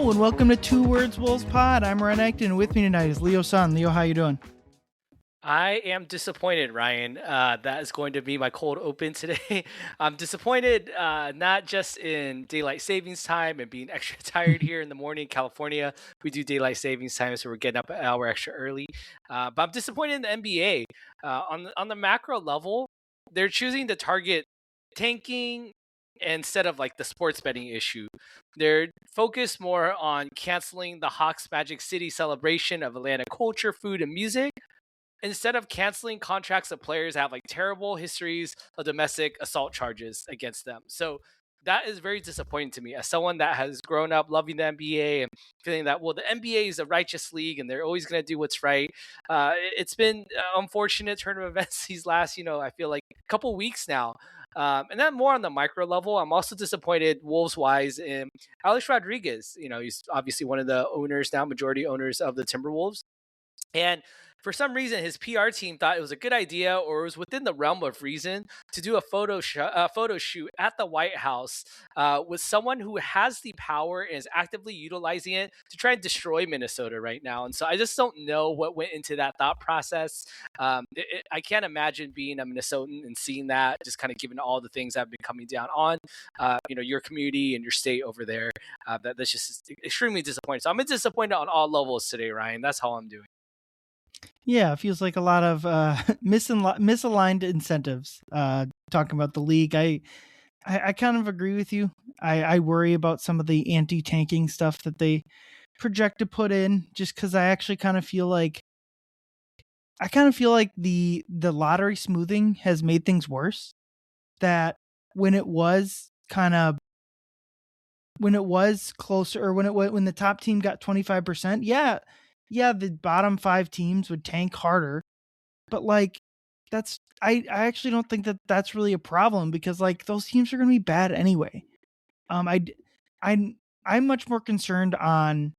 Hello and welcome to Two Words Wolves Pod. I'm Ryan Eichten, and with me tonight is Leo Sun. Leo, how you doing? I am disappointed, Ryan. That is going to be my cold open today. I'm disappointed not just in daylight savings time and being extra tired here in the morning in California. We do daylight savings time, so we're getting up an hour extra early. But I'm disappointed in the NBA. On the macro level, they're choosing to target tanking instead of like the sports betting issue. They're focused more on canceling the Hawks Magic City celebration of Atlanta culture, food, and music instead of canceling contracts of players that have like terrible histories of domestic assault charges against them. So that is very disappointing to me as someone that has grown up loving the NBA and feeling that, well, the NBA is a righteous league and they're always going to do what's right. It's been unfortunate turn of events these last, I feel like a couple weeks now. And then more on the micro level, I'm also disappointed Wolves wise in Alex Rodriguez. He's obviously one of the owners now, majority owners of the Timberwolves. And for some reason, his PR team thought it was a good idea, or it was within the realm of reason, to do a photo shoot at the White House with someone who has the power and is actively utilizing it to try and destroy Minnesota right now. And so I just don't know what went into that thought process. I can't imagine being a Minnesotan and seeing that, just kind of given all the things that have been coming down on, your community and your state over there. That's just extremely disappointing. So I'm disappointed on all levels today, Ryan. That's how I'm doing. Yeah, it feels like a lot of misaligned incentives. Talking about the league, I kind of agree with you. I worry about some of the anti-tanking stuff that they project to put in, just because I actually kind of feel like the lottery smoothing has made things worse. That when it was closer, or when the top team got 25%, yeah, the bottom 5 teams would tank harder. But like I actually don't think that that's really a problem, because like those teams are going to be bad anyway. I'm much more concerned on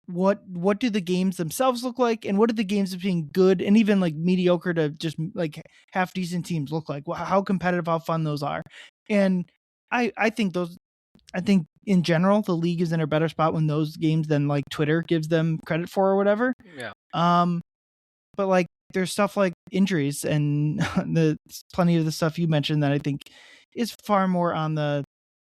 what do the games themselves look like, and what do the games of being good and even like mediocre to just like half decent teams look like. How competitive, how fun those are. And I think in general the league is in a better spot when those games than like Twitter gives them credit for or whatever. Yeah. But like there's stuff like injuries and plenty of the stuff you mentioned that I think is far more on the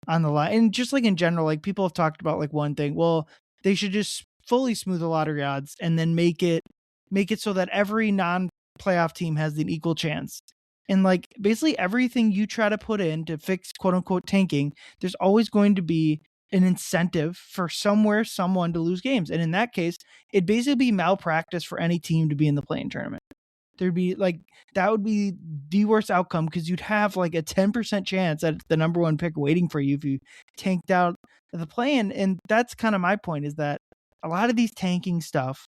line. And just like in general, like people have talked about like one thing, well, they should just fully smooth the lottery odds and then make it so that every non-playoff team has an equal chance. And like basically everything you try to put in to fix quote unquote tanking, there's always going to be an incentive for someone to lose games. And in that case, it'd basically be malpractice for any team to be in the play-in tournament. There'd be like, that would be the worst outcome, because you'd have like a 10% chance at the number 1 pick waiting for you if you tanked out the play-in. And that's kind of my point, is that a lot of these tanking stuff,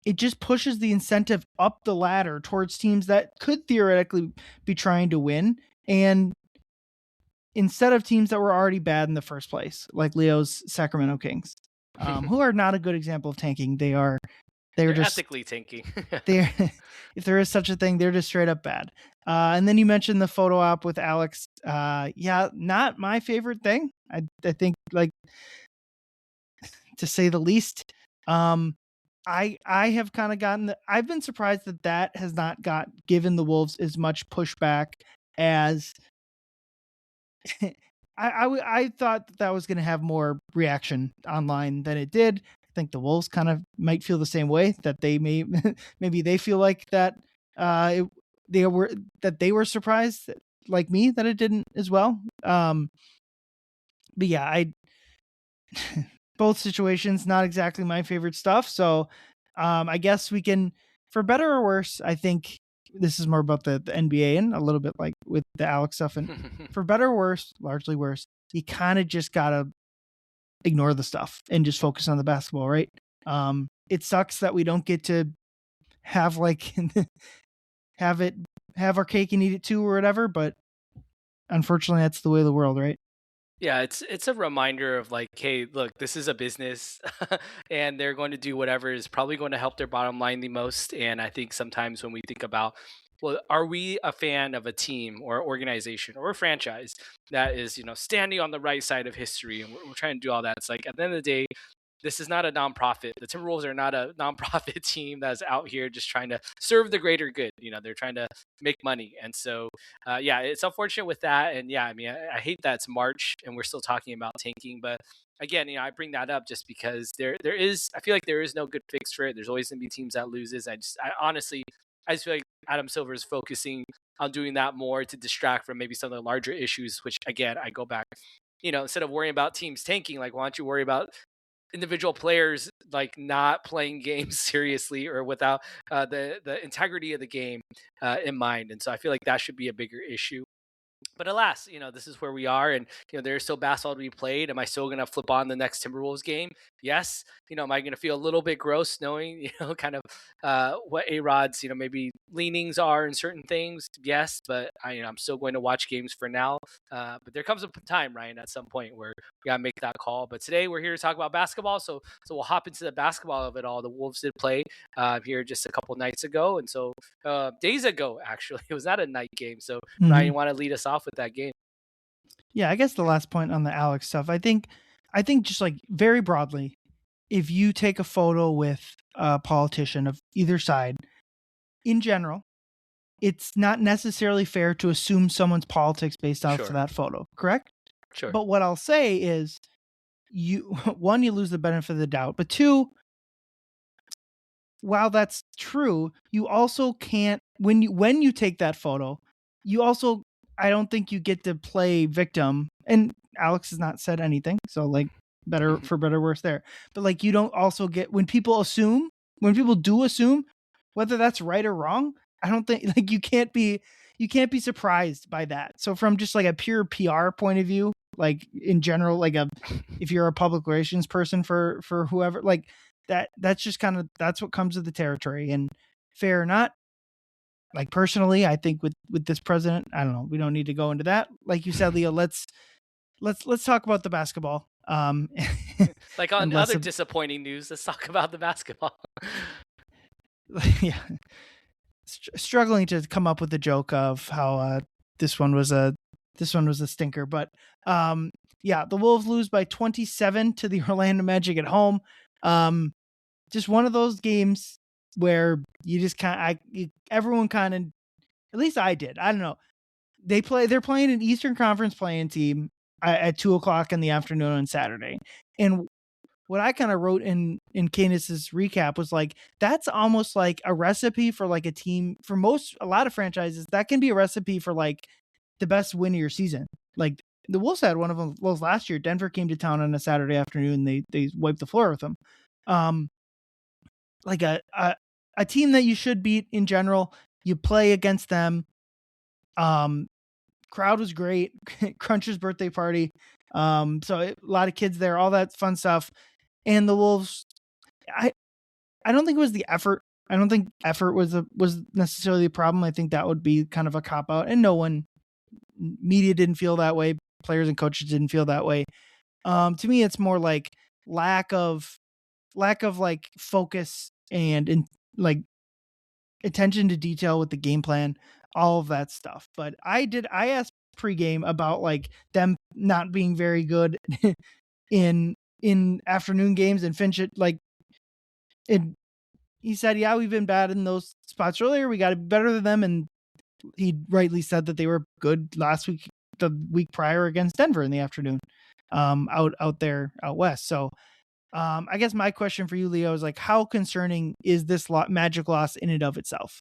it just pushes the incentive up the ladder towards teams that could theoretically be trying to win, and instead of teams that were already bad in the first place, like Leo's Sacramento Kings, who are not a good example of tanking. They're just ethically tanking. If there is such a thing, they're just straight up bad. And then you mentioned the photo op with Alex. Yeah, not my favorite thing. I think, like, to say the least. I have kind of gotten I've been surprised that has not given the Wolves as much pushback as I thought that was going to have more reaction online than it did. I think the Wolves kind of might feel the same way, that they maybe they feel like that they were surprised like me that it didn't as well. But yeah, both situations not exactly my favorite stuff. So I guess we can, for better or worse, I think this is more about the NBA and a little bit like with the Alex stuff, and for better or worse, largely worse, you kind of just gotta ignore the stuff and just focus on the basketball, right? It sucks that we don't get to have like have our cake and eat it too or whatever, but unfortunately that's the way of the world, right? Yeah, it's a reminder of like, hey, look, this is a business, and they're going to do whatever is probably going to help their bottom line the most. And I think sometimes when we think about well, are we a fan of a team or organization or a franchise that is, standing on the right side of history, and we're trying to do all that? It's like at the end of the day, this is not a nonprofit. The Timberwolves are not a nonprofit team that's out here just trying to serve the greater good. They're trying to make money. And so, yeah, it's unfortunate with that. And yeah, I mean, I hate that it's March and we're still talking about tanking. But again, I bring that up just because I feel like there is no good fix for it. There's always going to be teams that loses. I honestly, I just feel like Adam Silver is focusing on doing that more to distract from maybe some of the larger issues, which again, I go back, instead of worrying about teams tanking, like, why don't you worry about individual players like not playing games seriously or without the integrity of the game in mind. And so I feel like that should be a bigger issue. But alas, this is where we are, and there's still basketball to be played. Am I still gonna flip on the next Timberwolves game? Yes. Am I gonna feel a little bit gross knowing, kind of what A Rod's, maybe leanings are in certain things? Yes, but I'm still going to watch games for now. But there comes a time, Ryan, at some point where we gotta make that call. But today we're here to talk about basketball, so we'll hop into the basketball of it all. The Wolves did play here just a couple nights ago, and so days ago actually, it was not a night game. So Ryan, you want to lead us off with that game? Yeah, I guess the last point on the Alex stuff, I think just like very broadly, if you take a photo with a politician of either side, in general, it's not necessarily fair to assume someone's politics based off of Sure. that photo, correct? Sure. But what I'll say is you one, you lose the benefit of the doubt, but two, while that's true, you also can't when you take that photo, you also I don't think you get to play victim. And Alex has not said anything, so like better for better or worse there. But like you don't also get when people do assume, whether that's right or wrong, I don't think like you can't be surprised by that. So from just like a pure PR point of view, like in general, like if you're a public relations person for whoever, like that's just kind of that's what comes with the territory. And fair or not, like personally, I think with this president, I don't know, we don't need to go into that. Like you said, Leo, let's talk about the basketball. Like on And less other of disappointing news, let's talk about the basketball. yeah, struggling to come up with a joke of how this one was a stinker. But yeah, the Wolves lose by 27 to the Orlando Magic at home. Just one of those games where you just everyone kind of, at least I did. I don't know. They're playing an Eastern Conference playing team at 2 o'clock in the afternoon on Saturday. And what I kind of wrote in Candace's recap was like, that's almost like a recipe for like a team for a lot of franchises. That can be a recipe for like the best win of your season. Like the Wolves had one of them last year. Denver came to town on a Saturday afternoon. They wiped the floor with them. Like a team that you should beat in general. You play against them. Crowd was great. Crunch's birthday party. So a lot of kids there, all that fun stuff. And the Wolves, I don't think it was the effort. I don't think effort was necessarily the problem. I think that would be kind of a cop out, and media didn't feel that way. Players and coaches didn't feel that way. To me, it's more like lack of like focus and like attention to detail with the game plan, all of that stuff. But I asked pregame about like them not being very good in afternoon games, and Finch like it. He said, "Yeah, we've been bad in those spots earlier. We got to be better than them." And he rightly said that they were good last week, the week prior against Denver in the afternoon, out there out west. So, I guess my question for you, Leo, is like, how concerning is this Magic loss in and of itself?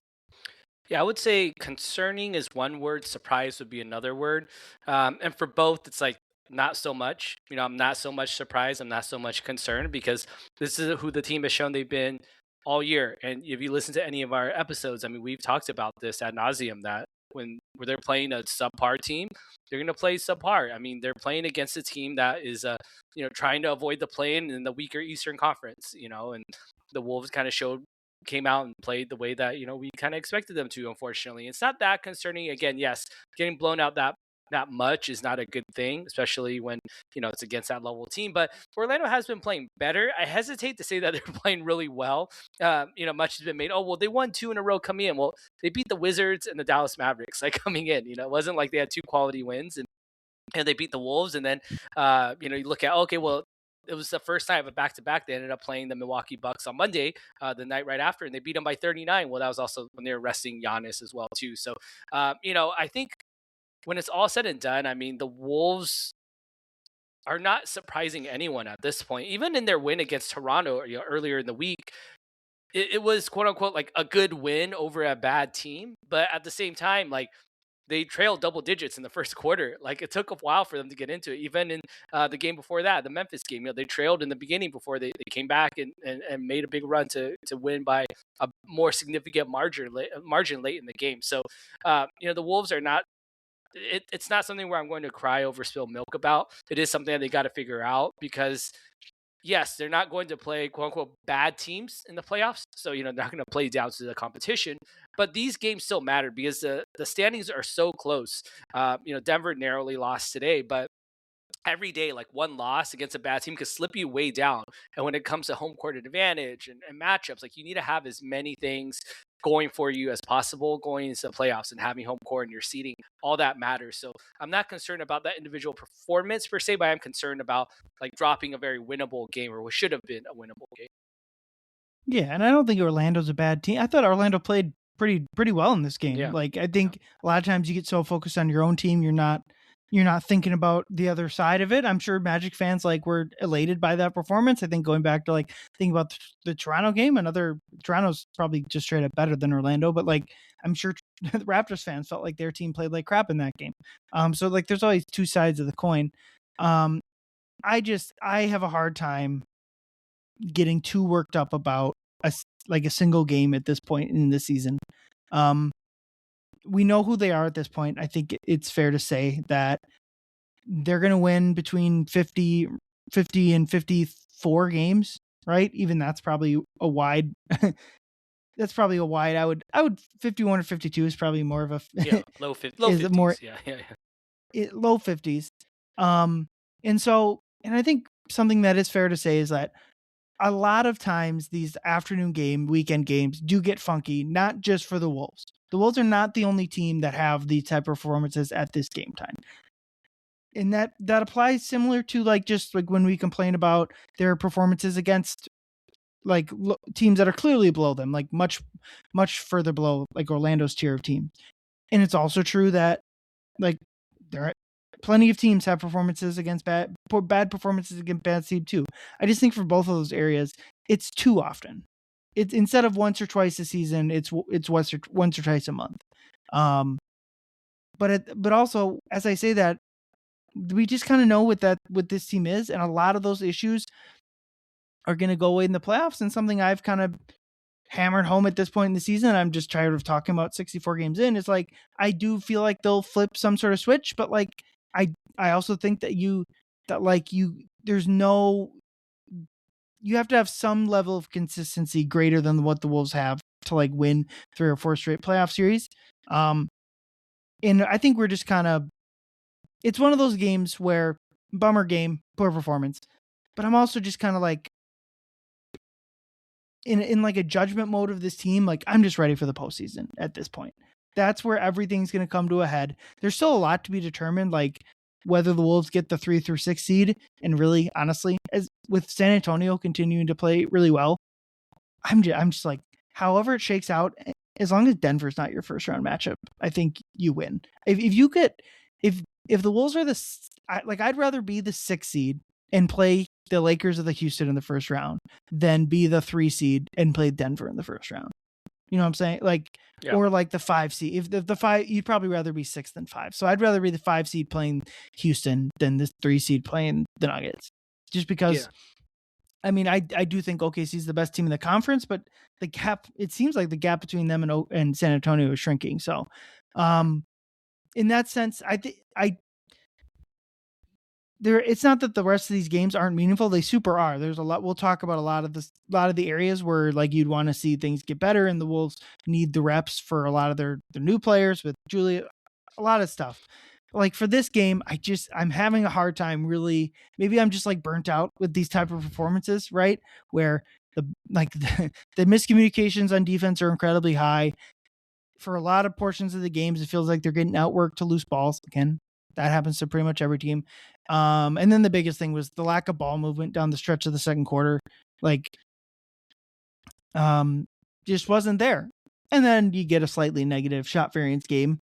Yeah, I would say concerning is one word, surprise would be another word. And for both, it's like not so much. I'm not so much surprised. I'm not so much concerned because this is who the team has shown they've been all year. And if you listen to any of our episodes, I mean, we've talked about this ad nauseum that where they're playing a subpar team, they're going to play subpar. I mean, they're playing against a team that is, trying to avoid the play-in in the weaker Eastern Conference, and the Wolves kind of came out and played the way that we kind of expected them to. Unfortunately, it's not that concerning. Again, yes, getting blown out that that much is not a good thing, especially when, it's against that level team. But Orlando has been playing better. I hesitate to say that they're playing really well. Much has been made. Oh, well, they won 2 in a row coming in. Well, they beat the Wizards and the Dallas Mavericks like coming in. It wasn't like they had 2 quality wins, and they beat the Wolves. And then, you look at, okay, well, it was the first night of a back-to-back. They ended up playing the Milwaukee Bucks on Monday, the night right after, and they beat them by 39. Well, that was also when they were resting Giannis as well, too. So, I think when it's all said and done, I mean, the Wolves are not surprising anyone at this point. Even in their win against Toronto, earlier in the week, it was quote unquote like a good win over a bad team. But at the same time, like, they trailed double digits in the first quarter. Like, it took a while for them to get into it. Even in the game before that, the Memphis game, they trailed in the beginning before they came back and made a big run to win by a more significant margin late in the game. So, the Wolves are not. It's not something where I'm going to cry over spilled milk about. It is something that they got to figure out because yes, they're not going to play quote unquote bad teams in the playoffs. So, they're not going to play down to the competition. But these games still matter because the standings are so close. Denver narrowly lost today, but every day, like, one loss against a bad team could slip you way down. And when it comes to home court advantage and matchups, like, you need to have as many things going for you as possible going into the playoffs, and having home court and your seating, all that matters. So I'm not concerned about that individual performance per se, but I'm concerned about like dropping a very winnable game, or what should have been a winnable game. Yeah, and I don't think Orlando's a bad team. I thought Orlando played pretty well in this game. Yeah. Like, I think a lot of times you get so focused on your own team, you're not thinking about the other side of it. I'm sure Magic fans like were elated by that performance. I think going back to like thinking about the Toronto game, Toronto's probably just straight up better than Orlando, but like I'm sure the Raptors fans felt like their team played like crap in that game. So like there's always two sides of the coin. I have a hard time getting too worked up about a single game at this point in the season. We know who they are at this point. I think it's fair to say that they're going to win between 50 and 54 games, right? Even that's probably a wide I would 51 or 52 is probably more of a Low 50s. more low 50s. And I think something that is fair to say is that a lot of times these weekend games do get funky, not just for the Wolves. The Wolves are not the only team that have these type of performances at this game time. And that applies similar to like just like when we complain about their performances against like teams that are clearly below them, like much further below like Orlando's tier of team. And it's also true that like there are plenty of teams have performances against bad performances against bad team too. I just think for both of those areas, it's too often. It's instead of once or twice a season, it's once or twice a month. But also, as I say that, we just kind of know what this team is, and a lot of those issues are going to go away in the playoffs. And something I've kind of hammered home at this point in the season, I'm just tired of talking about 64 games in. It's like I do feel like they'll flip some sort of switch, but like I also think that you have to have some level of consistency greater than what the Wolves have to like win 3 or 4 straight playoff series. And I think we're just kind of, it's one of those games where bummer game, poor performance, but I'm also just kind of like in like a judgment mode of this team. Like I'm just ready for the postseason at this point. That's where everything's going to come to a head. There's still a lot to be determined, like whether the Wolves get the 3 through 6 seed. And really, honestly, as with San Antonio continuing to play really well, I'm just like, however it shakes out, as long as Denver's not your first round matchup, I think you win. If the Wolves are I'd rather be the 6 seed and play the Lakers of the Houston in the first round than be the 3 seed and play Denver in the first round. You know what I'm saying? Like, yeah. Or like the 5 seed. If the 5, you'd probably rather be 6 than 5. So I'd rather be the 5 seed playing Houston than the 3 seed playing the Nuggets. Just because, I mean, I do think OKC's the best team in the conference, but the gap, it seems like the gap between them and San Antonio is shrinking. So, in that sense, it's not that the rest of these games aren't meaningful. They super are. There's a lot. We'll talk about a lot of the areas where like you'd want to see things get better, and the Wolves need the reps for a lot of their new players with Julia, a lot of stuff. like for this game, I'm having a hard time really. Maybe I'm just like burnt out with these type of performances, right? Where the miscommunications on defense are incredibly high. For a lot of portions of the games, it feels like they're getting outworked to loose balls. Again, that happens to pretty much every team. And then the biggest thing was the lack of ball movement down the stretch of the second quarter. Like, just wasn't there. And then you get a slightly negative shot variance game,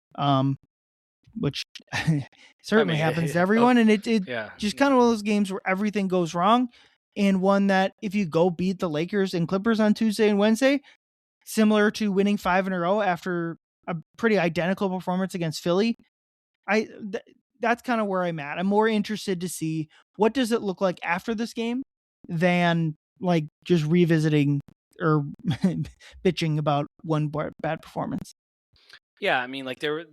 which I certainly mean, happens to everyone. And it yeah. just kind of one of those games where everything goes wrong. And one that if you go beat the Lakers and Clippers on Tuesday and Wednesday, similar to winning 5 in a row after a pretty identical performance against Philly, that's kind of where I'm at. I'm more interested to see what does it look like after this game than like just revisiting or bitching about one bad performance. Yeah, I mean, like the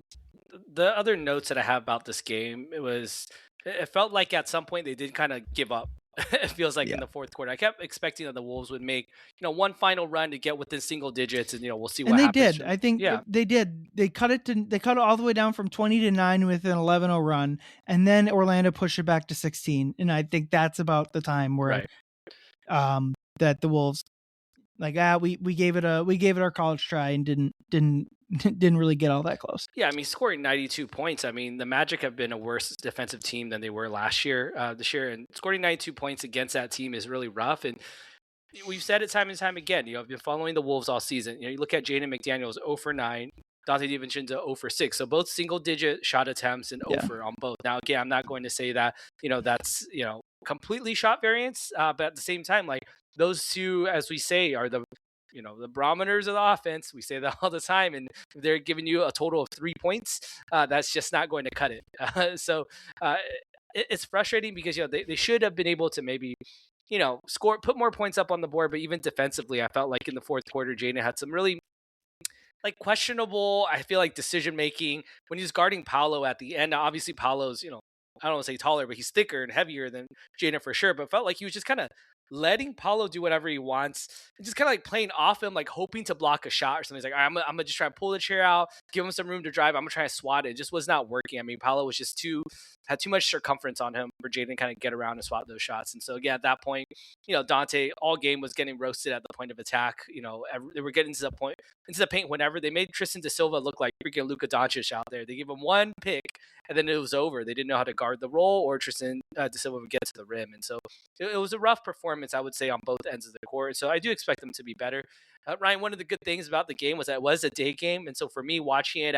other notes that I have about this game, it felt like at some point they did kind of give up. It feels like in Yeah. the fourth quarter, I kept expecting that the Wolves would make one final run to get within single digits, and we'll see And what they happens. did. I think Yeah, they did. They cut it all the way down from 20 to 9 with an 11-0 run, and then Orlando pushed it back to 16. And I think that's about the time where right. that the Wolves like we gave it our college try and didn't didn't really get all that close. Yeah, I mean, scoring 92 points. I mean, the Magic have been a worse defensive team than they were last year, this year, and scoring 92 points against that team is really rough. And we've said it time and time again. I've been following the Wolves all season. You look at Jaden McDaniels 0 for 9, Dante DiVincenzo 0 for 6. So both single digit shot attempts and 0 Yeah. for on both. Now, again, I'm not going to say that, that's, completely shot variance. But at the same time, like those two, as we say, are the barometers of the offense. We say that all the time. And if they're giving you a total of 3 points, that's just not going to cut it. So it's frustrating because, they should have been able to maybe put more points up on the board. But even defensively, I felt like in the fourth quarter, Jaden had some really like questionable, I feel like, decision making when he's guarding Paolo at the end. Now, obviously, Paolo's, I don't want to say taller, but he's thicker and heavier than Jaden for sure. But felt like he was just kind of letting Paolo do whatever he wants and just kind of like playing off him, like hoping to block a shot or something. He's like, all right, I'm gonna just try to pull the chair out, give him some room to drive. I'm gonna try to swat it. It just was not working. I mean, Paolo was just had too much circumference on him for Jaden to kind of get around and swat those shots. And so, yeah, at that point, Dante all game was getting roasted at the point of attack. They were getting to the paint whenever. They made Tristan Da Silva look like freaking Luka Doncic out there. They gave him one pick and then it was over. They didn't know how to guard the roll or Tristan Da Silva would get to the rim. And so it was a rough performance, I would say, on both ends of the court. So I do expect them to be better. Ryan, one of the good things about the game was that it was a day game. And so for me, watching it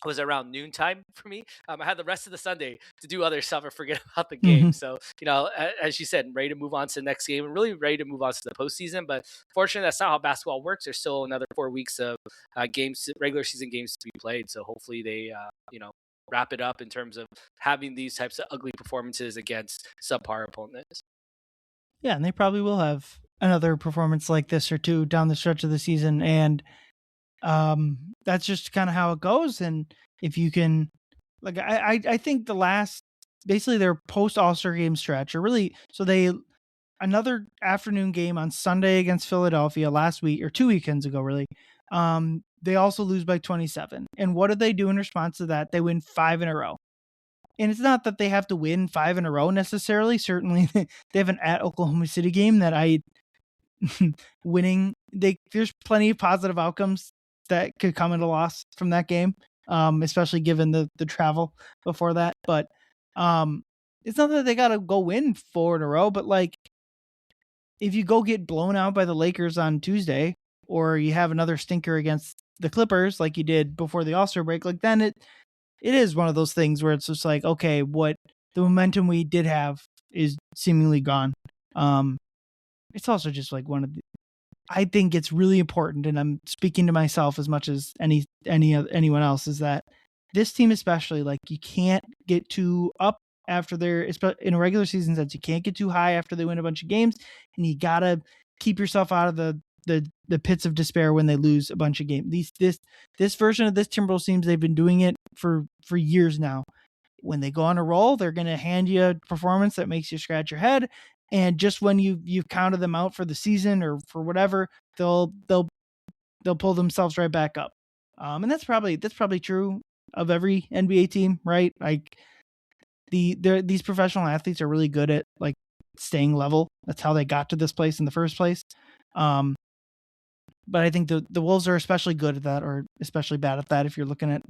was around noontime for me. I had the rest of the Sunday to do other stuff and forget about the game. So, as you said, ready to move on to the next game and really ready to move on to the postseason. But fortunately, that's not how basketball works. There's still another 4 weeks of regular season games to be played. So hopefully they, wrap it up in terms of having these types of ugly performances against subpar opponents. Yeah, and they probably will have another performance like this or two down the stretch of the season. And that's just kind of how it goes. And if you can, like, I think basically their post All-Star game stretch, or really, so another afternoon game on Sunday against Philadelphia last week or 2 weekends ago, really. They also lose by 27. And what do they do in response to that? They win 5 in a row. And it's not that they have to win 5 in a row necessarily. Certainly they have an at Oklahoma City game that winning, there's plenty of positive outcomes that could come in a loss from that game, especially given the travel before that. But it's not that they got to go win 4 in a row, but like if you go get blown out by the Lakers on Tuesday, or you have another stinker against the Clippers like you did before the All-Star break, like then it is one of those things where it's just like, okay, what the momentum we did have is seemingly gone. It's also just like I think it's really important, and I'm speaking to myself as much as anyone else, is that this team especially, like, you can't get too up after in a regular season sense, you can't get too high after they win a bunch of games, and you gotta keep yourself out of the pits of despair when they lose a bunch of games. This version of this Timberwolves teams, they've been doing it for years now. When they go on a roll, they're going to hand you a performance that makes you scratch your head. And just when you've counted them out for the season or for whatever, they'll pull themselves right back up. And that's probably true of every NBA team, right? Like these professional athletes are really good at like staying level. That's how they got to this place in the first place. But I think the Wolves are especially good at that, or especially bad at that if you're looking at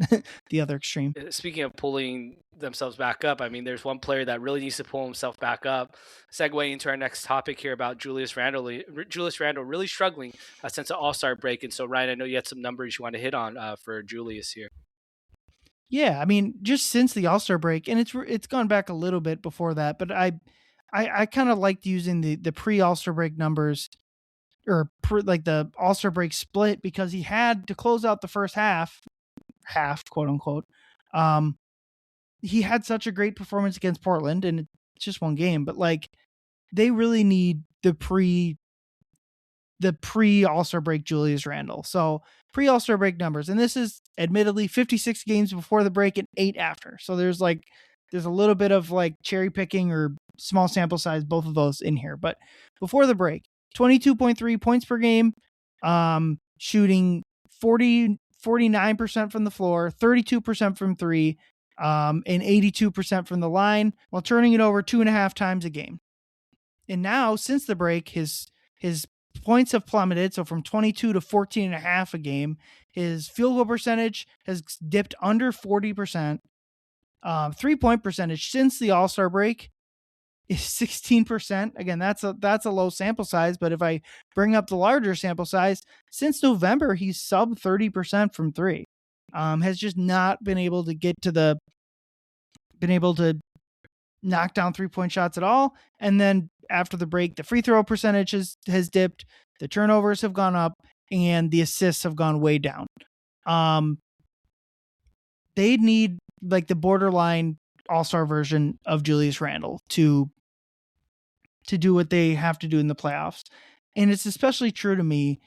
the other extreme. Speaking of pulling themselves back up, I mean, there's one player that really needs to pull himself back up. Segue into our next topic here about Julius Randle. Julius Randle really struggling since the All Star break, and so Ryan, I know you had some numbers you want to hit on for Julius here. Yeah, I mean, just since the All Star break, and it's gone back a little bit before that, but I kind of liked using the pre All Star break numbers, or like the All Star break split, because he had to close out the first half, quote unquote. He had such a great performance against Portland, and it's just one game, but like they really need the pre All-Star break Julius Randle. So pre All-Star break numbers, and this is admittedly 56 games before the break and 8 after. So there's a little bit of like cherry picking or small sample size, both of those in here. But before the break, 22.3 points per game, shooting 49% from the floor, 32% from three, and 82% from the line, while turning it over 2.5 times a game. And now, since the break, his points have plummeted, so from 22 to 14.5 a game. His field goal percentage has dipped under 40%. 3-point percentage since the All-Star break is 16%. Again, that's a low sample size, but if I bring up the larger sample size, since November, he's sub 30% from three. Has just not been able to knock down 3-point shots at all. And then after the break, the free throw percentage has dipped, the turnovers have gone up, and the assists have gone way down. They need like the borderline all-star version of Julius Randle to do what they have to do in the playoffs. And it's especially true to me,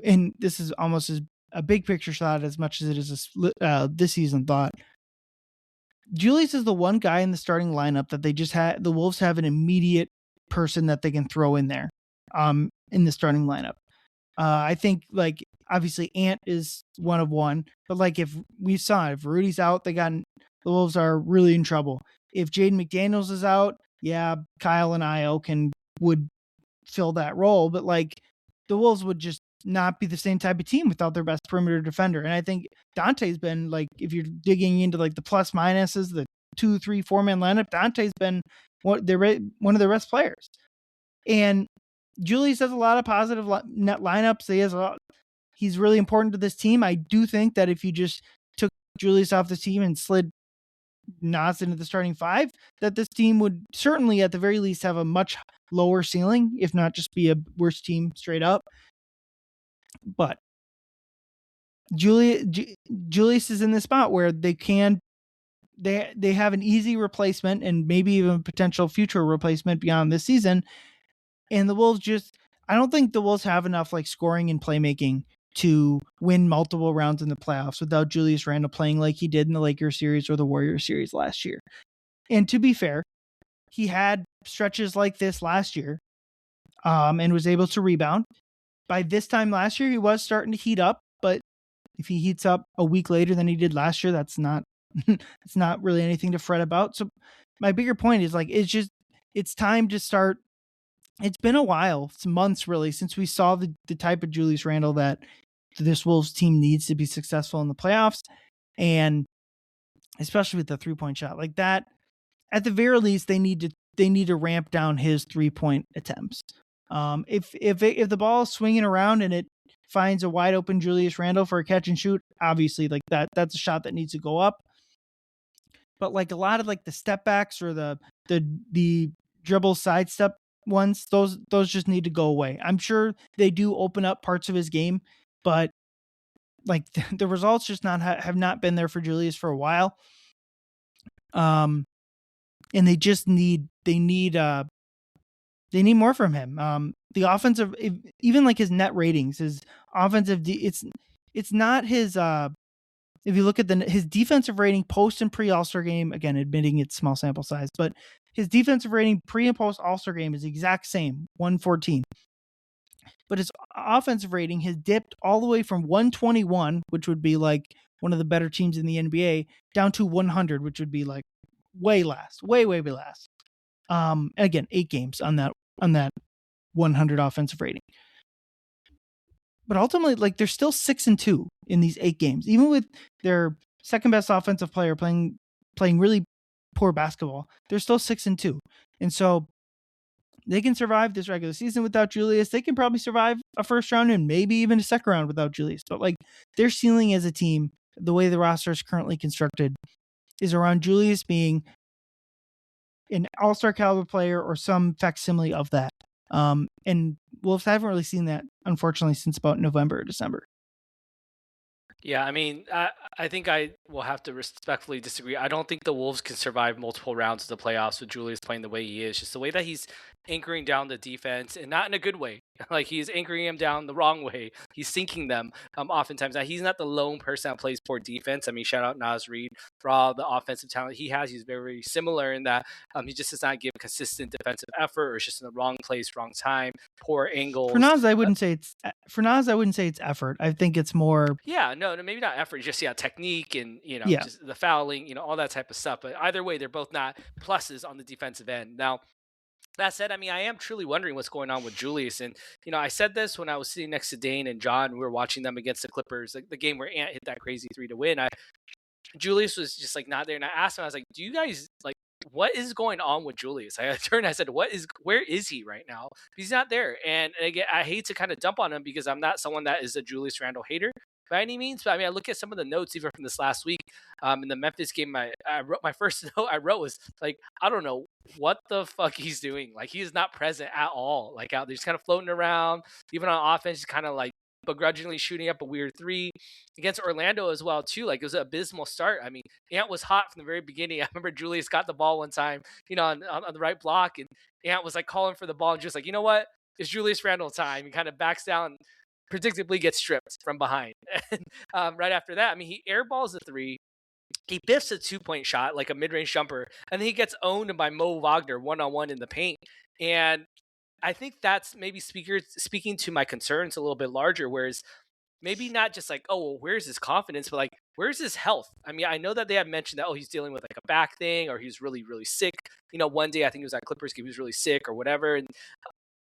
and this is almost as a big picture thought as much as it is this season thought. Julius is the one guy in the starting lineup that the Wolves have an immediate person that they can throw in there in the starting lineup. I think like obviously Ant is one of one, but like if Rudy's out, the Wolves are really in trouble. If Jaden McDaniels is out, yeah, Kyle and Io would fill that role, but like the Wolves would just not be the same type of team without their best perimeter defender. And I think Dante's been like, if you're digging into like the plus minuses, the 2, 3, 4-man lineup, Dante's been one of their best players. And Julius has a lot of positive net lineups. He's really important to this team. I do think that if you just took Julius off the team and slid Nas into the starting five, that this team would certainly at the very least have a much lower ceiling, if not just be a worse team straight up. But Julius is in the spot where they have an easy replacement and maybe even potential future replacement beyond this season. And the Wolves I don't think the Wolves have enough like scoring and playmaking to win multiple rounds in the playoffs without Julius Randle playing like he did in the Lakers series or the Warriors series last year. And to be fair, he had stretches like this last year, and was able to rebound. By this time last year, he was starting to heat up, but if he heats up a week later than he did last year, that's not it's not really anything to fret about. So my bigger point is like it's time to start. It's been a while, it's months really, since we saw the type of Julius Randle that this Wolves team needs to be successful in the playoffs, and especially with the 3-point shot like that. At the very least, they need to ramp down his 3-point attempts. If the ball is swinging around and it finds a wide open Julius Randle for a catch and shoot, obviously like that's a shot that needs to go up. But like a lot of like the step backs or the dribble sidestep ones, those just need to go away. I'm sure they do open up parts of his game, but like the results just have not been there for Julius for a while. And they just need more from him. The offensive, even like his net ratings, his offensive, it's not his. If you look at his defensive rating post and pre All-Star game, again admitting it's small sample size, but his defensive rating pre and post All-Star game is the exact same, 114. But his offensive rating has dipped all the way from 121, which would be like one of the better teams in the NBA, down to 100, which would be like way last, way last. Again, 8 games on that 100 offensive rating. But ultimately, like, they're still 6-2 in these 8 games, even with their second best offensive player playing really poor basketball. They're still 6-2, and so they can survive this regular season without Julius. They can probably survive a first round and maybe even a second round without Julius. But like, their ceiling as a team, the way the roster is currently constructed, is around Julius being an all-star caliber player or some facsimile of that. And Wolves haven't really seen that, unfortunately, since about November or December. Yeah, I mean, I think I will have to respectfully disagree. I don't think the Wolves can survive multiple rounds of the playoffs with Julius playing the way he is. Just the way that he's anchoring down the defense, and not in a good way. Like, he's anchoring him down the wrong way. He's sinking them. Oftentimes, now he's not the lone person that plays poor defense. I mean, shout out Nas Reed for all the offensive talent he has. He's very similar in that he just does not give consistent defensive effort, or it's just in the wrong place, wrong time, poor For angles. Nas, I wouldn't say it's effort. I think it's more, Yeah, no, maybe not effort, just technique and yeah. just the fouling, all that type of stuff. But either way, they're both not pluses on the defensive end. Now, that said, I mean, I am truly wondering what's going on with Julius. And I said this when I was sitting next to Dane and John. We were watching them against the Clippers, like the game where Ant hit that crazy three to win. Julius was just like not there, and I asked him, I was like, "Do you guys like?" What is going on with Julius? I turned. I said, Where is he right now? He's not there." And again, I hate to kind of dump on him because I'm not someone that is a Julius Randle hater by any means. But I mean, I look at some of the notes even from this last week. In the Memphis game, I wrote my first note I wrote was like, I don't know what the fuck he's doing. Like, he is not present at all. Like, out there, he's kind of floating around. Even on offense, he's kind of like begrudgingly shooting up a weird three against Orlando as well too. Like, it was an abysmal start. I mean, Ant was hot from the very beginning. I remember Julius got the ball one time, on the right block, and Ant was like calling for the ball and just like, you know what? It's Julius Randle time. He kind of backs down, predictably gets stripped from behind. And right after that, I mean, he airballs a three. He biffs a 2-point shot, like a mid-range jumper, and then he gets owned by Mo Wagner one-on-one in the paint. And I think that's maybe speaking to my concerns a little bit larger, whereas maybe not just like, oh, well, where's his confidence, but like, where's his health? I mean, I know that they have mentioned that, oh, he's dealing with like a back thing, or he's really sick. One day I think it was at Clippers game, he was really sick or whatever. And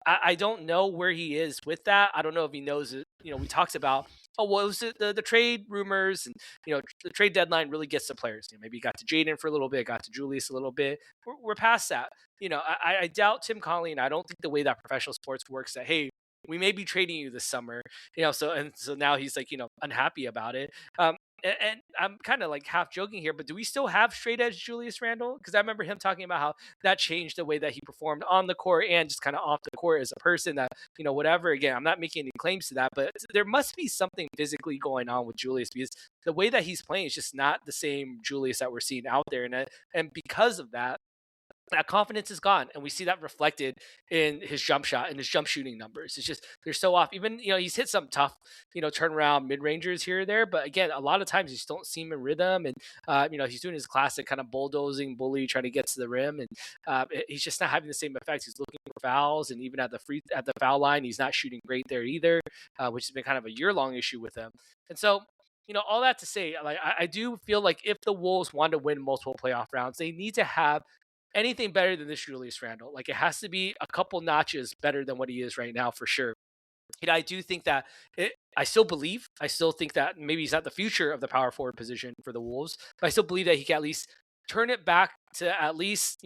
I don't know where he is with that. I don't know if he knows it. We talked about, oh, well, it was the trade rumors, and the trade deadline really gets to players. Maybe he got to Jaden for a little bit, got to Julius a little bit. We're past that. I doubt Tim Connelly, and I don't think the way that professional sports works, that, hey, we may be trading you this summer. So now he's like, unhappy about it. And I'm kind of like half joking here, but do we still have straight edge Julius Randle? Because I remember him talking about how that changed the way that he performed on the court and just kind of off the court as a person, that, whatever. Again, I'm not making any claims to that, but there must be something physically going on with Julius, because the way that he's playing is just not the same Julius that we're seeing out there. And because of that, that confidence is gone, and we see that reflected in his jump shot and his jump shooting numbers. It's just, they're so off. Even he's hit some tough turnaround mid rangers here or there, but again, a lot of times you just don't see him in rhythm. And he's doing his classic kind of bulldozing bully, trying to get to the rim, and he's just not having the same effect. He's looking for fouls, and even at the foul line, he's not shooting great there either, which has been kind of a year-long issue with him. And so, all that to say, like, I do feel like if the Wolves want to win multiple playoff rounds, they need to have anything better than this Julius Randle. Like, it has to be a couple notches better than what he is right now, for sure. I do think that I still think that maybe he's not the future of the power forward position for the Wolves, but I still believe that he can at least turn it back to at least,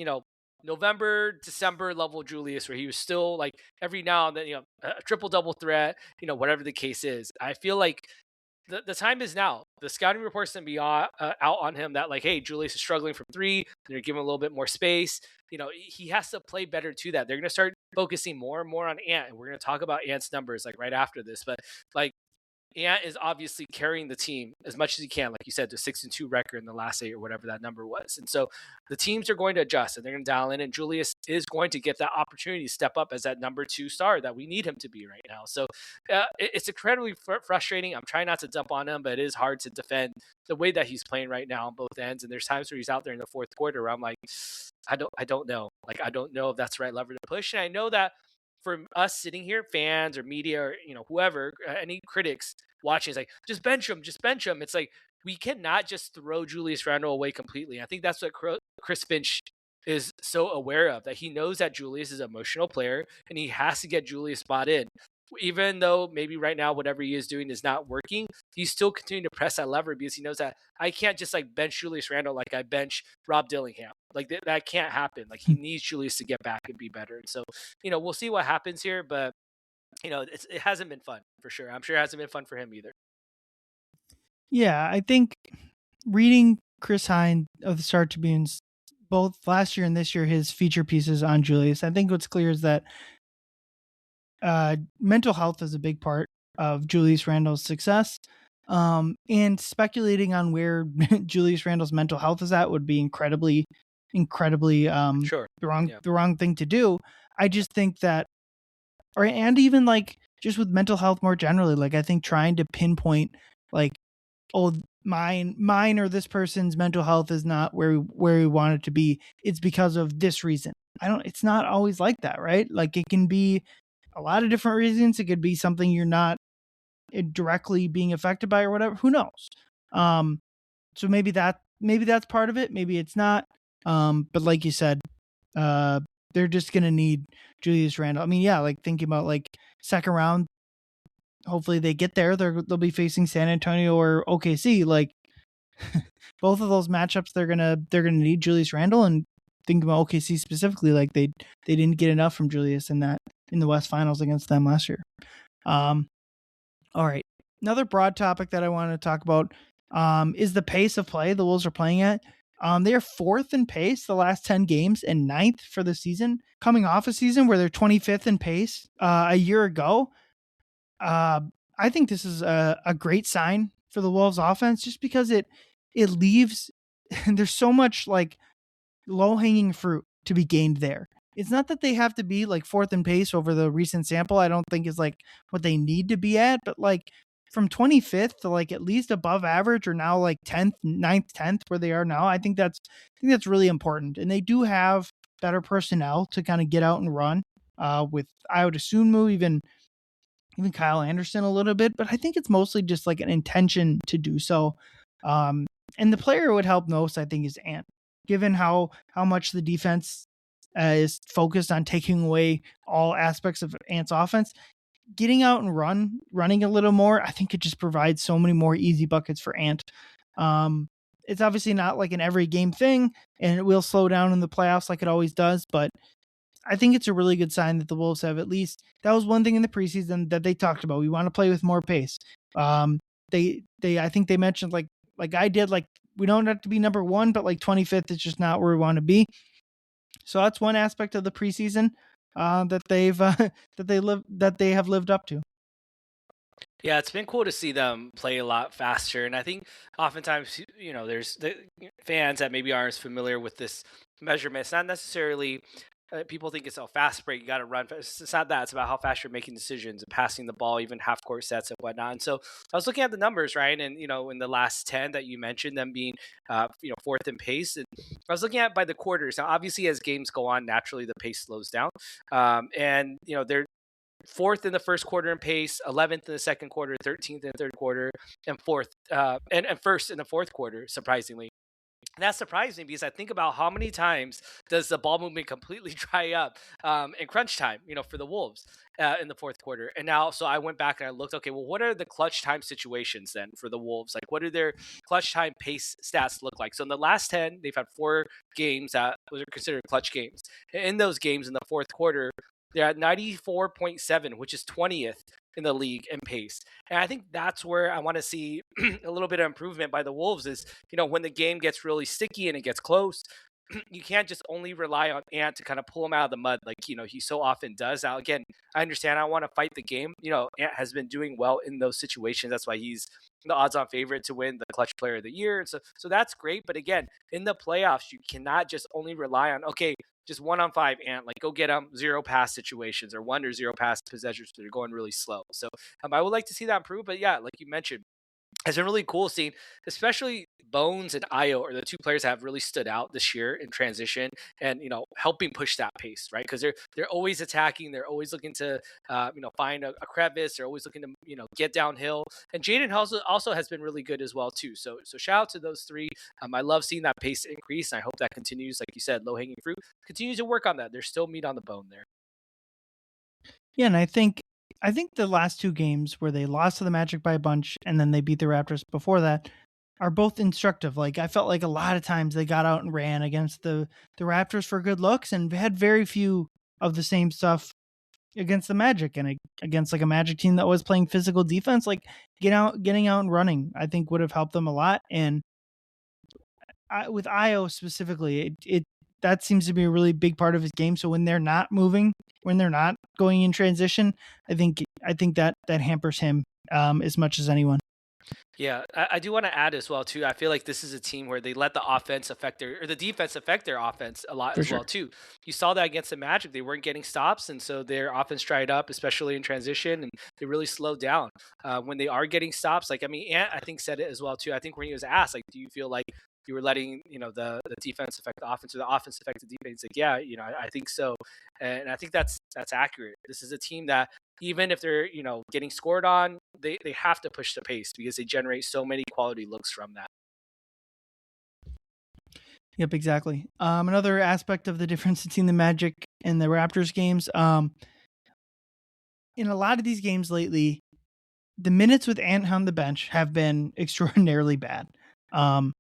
November, December level Julius, where he was still like every now and then, a triple double threat, whatever the case is. I feel like the time is now. The scouting reports going to be out on him that, like, hey, Julius is struggling from three. They're giving him a little bit more space. He has to play better to that. They're going to start focusing more and more on Ant, and we're going to talk about Ant's numbers like right after this. But like, Ant is obviously carrying the team as much as he can, like you said, to 6-2 record in the last 8 or whatever that number was. And so the teams are going to adjust, and they're going to dial in, and Julius is going to get that opportunity to step up as that number 2 star that we need him to be right now. So it's incredibly frustrating. I'm trying not to dump on him, but it is hard to defend the way that he's playing right now on both ends. And there's times where he's out there in the fourth quarter where I'm like, I don't know. Like, I don't know if that's the right lever to push. And I know that for us sitting here, fans or media or whoever, any critics watching is like, just bench him. It's like, we cannot just throw Julius Randle away completely. I think that's what Chris Finch is so aware of, that he knows that Julius is an emotional player and he has to get Julius bought in. Even though maybe right now whatever he is doing is not working, he's still continuing to press that lever because he knows that I can't just like bench Julius Randle like I bench Rob Dillingham. Like that can't happen. Like he needs Julius to get back and be better. And so, we'll see what happens here, but it hasn't been fun for sure. I'm sure it hasn't been fun for him either. Yeah, I think reading Chris Hine of the Star Tribune's both last year and this year, his feature pieces on Julius, I think what's clear is that mental health is a big part of Julius Randle's success. And speculating on where Julius Randle's mental health is at would be incredibly Sure. the wrong thing to do. I just think that, and even like just with mental health more generally, like I think trying to pinpoint like, oh, mine or this person's mental health is not where we want it to be, it's because of this reason. It's not always like that, right? Like it can be a lot of different reasons. It could be something you're not directly being affected by or whatever. Who knows? So maybe that's part of it. Maybe it's not. But like you said, they're just gonna need Julius Randle. I mean, yeah, like thinking about like second round. Hopefully they get there. They'll be facing San Antonio or OKC. Like both of those matchups, they're gonna need Julius Randle. And think about OKC specifically, like they didn't get enough from Julius in the West Finals against them last year. All right, another broad topic that I wanted to talk about is the pace of play the Wolves are playing at. They are fourth in pace the last 10 games and ninth for the season, coming off a season where they're 25th in pace a year ago. I think this is a great sign for the Wolves offense, just because it leaves there's so much like low hanging fruit to be gained there. It's not that they have to be like fourth in pace over the recent sample. I don't think is like what they need to be at, but like from 25th to like at least above average, or now like 10th, 9th, 10th where they are now. I think that's really important. And they do have better personnel to kind of get out and run with, I would assume, even Kyle Anderson a little bit, but I think it's mostly just like an intention to do so. And the player who would help most, I think, is Ant, given how much the defense is focused on taking away all aspects of Ant's offense. Getting out and running a little more, I think it just provides so many more easy buckets for Ant. It's obviously not like an every game thing, and it will slow down in the playoffs like it always does, but I think it's a really good sign that the Wolves have, at least that was one thing in the preseason that they talked about. We want to play with more pace. They I think they mentioned like I did, like we don't have to be number one, but like 25th is just not where we want to be. So that's one aspect of the preseason that they have lived up to. Yeah, it's been cool to see them play a lot faster. And I think oftentimes, there's the fans that maybe aren't as familiar with this measurement. It's not necessarily people think it's a fast break. You got to run fast. It's not that. It's about how fast you're making decisions and passing the ball, even half court sets and whatnot. And so I was looking at the numbers, right? And, in the last 10 that you mentioned, them being, fourth in pace. And I was looking at by the quarters. Now, obviously, as games go on, naturally the pace slows down. And, they're fourth in the first quarter in pace, 11th in the second quarter, 13th in the third quarter, and fourth and first in the fourth quarter, surprisingly. And that surprised me because I think about how many times does the ball movement completely dry up in crunch time, for the Wolves in the fourth quarter. And now, so I went back and I looked, okay, well, what are the clutch time situations then for the Wolves? Like, what do their clutch time pace stats look like? So in the last 10, they've had 4 games that were considered clutch games. In those games in the fourth quarter, they're at 94.7, which is 20th in the league in pace. And I think that's where I want to see a little bit of improvement by the Wolves is, when the game gets really sticky and it gets close, you can't just only rely on Ant to kind of pull him out of the mud like, he so often does. Now, again, I understand I want to fight the game. Ant has been doing well in those situations. That's why he's the odds-on favorite to win the clutch player of the year. So that's great. But again, in the playoffs, you cannot just only rely on, okay, just 1-on-5 Ant, like go get them 0 pass situations or 1 or 0 pass possessions that are going really slow. So I would like to see that improve. But yeah, like you mentioned, has been really cool seeing, especially Bones and Io are the two players that have really stood out this year in transition and helping push that pace, right? Because they're always attacking, they're always looking to find a crevice, they're always looking to get downhill. And Jaden also has been really good as well too. So shout out to those three. I love seeing that pace increase, and I hope that continues. Like you said, low hanging fruit continues to work on that. There's still meat on the bone there. Yeah, and I think the last two games where they lost to the Magic by a bunch and then they beat the Raptors before that are both instructive. Like I felt like a lot of times they got out and ran against the Raptors for good looks and had very few of the same stuff against the Magic and against like a Magic team that was playing physical defense. Like getting out and running, I think would have helped them a lot. And with Io specifically, it that seems to be a really big part of his game. So when they're not moving, when they're not going in transition, I think that hampers him as much as anyone. Yeah, I do want to add as well too. I feel like this is a team where they let the offense affect their or the defense affect their offense a lot For as well sure. too. You saw that against the Magic; they weren't getting stops, and so their offense dried up, especially in transition, and they really slowed down. When they are getting stops, like I mean, Ant I think said it as well too. I think when he was asked, like, do you feel like you were letting the defense affect the offense or the offense affect the defense? Like, yeah, I think so, and I think that's accurate. This is a team that even if they're getting scored on, they have to push the pace because they generate so many quality looks from that. Yep, exactly. Another aspect of the difference between the Magic and the Raptors games, in a lot of these games lately, the minutes with Ant on the bench have been extraordinarily bad. Um,